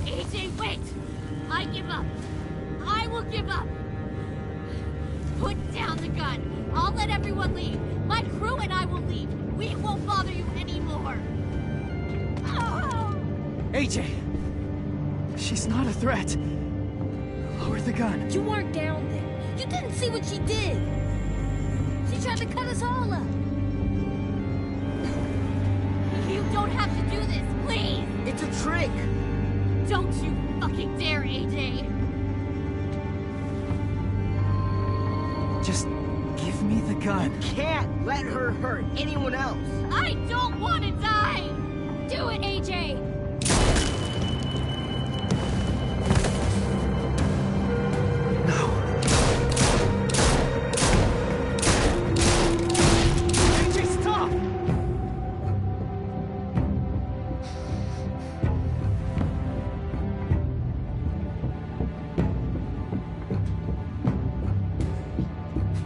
AJ, wait! I give up. I will give up. Put down the gun. I'll let everyone leave. My crew and I will leave. We won't bother you anymore. AJ! She's not a threat. Lower the gun. You weren't down there. You didn't see what she did. She tried to cut us all up. You don't have to do this, please! It's a trick! Don't you fucking dare, AJ! Just give me the gun. Can't let her hurt anyone else. I don't want to die! Do it, AJ! AJ, stop!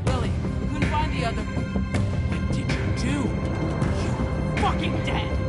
Lily, couldn't find the other. What did you do? Fucking dead!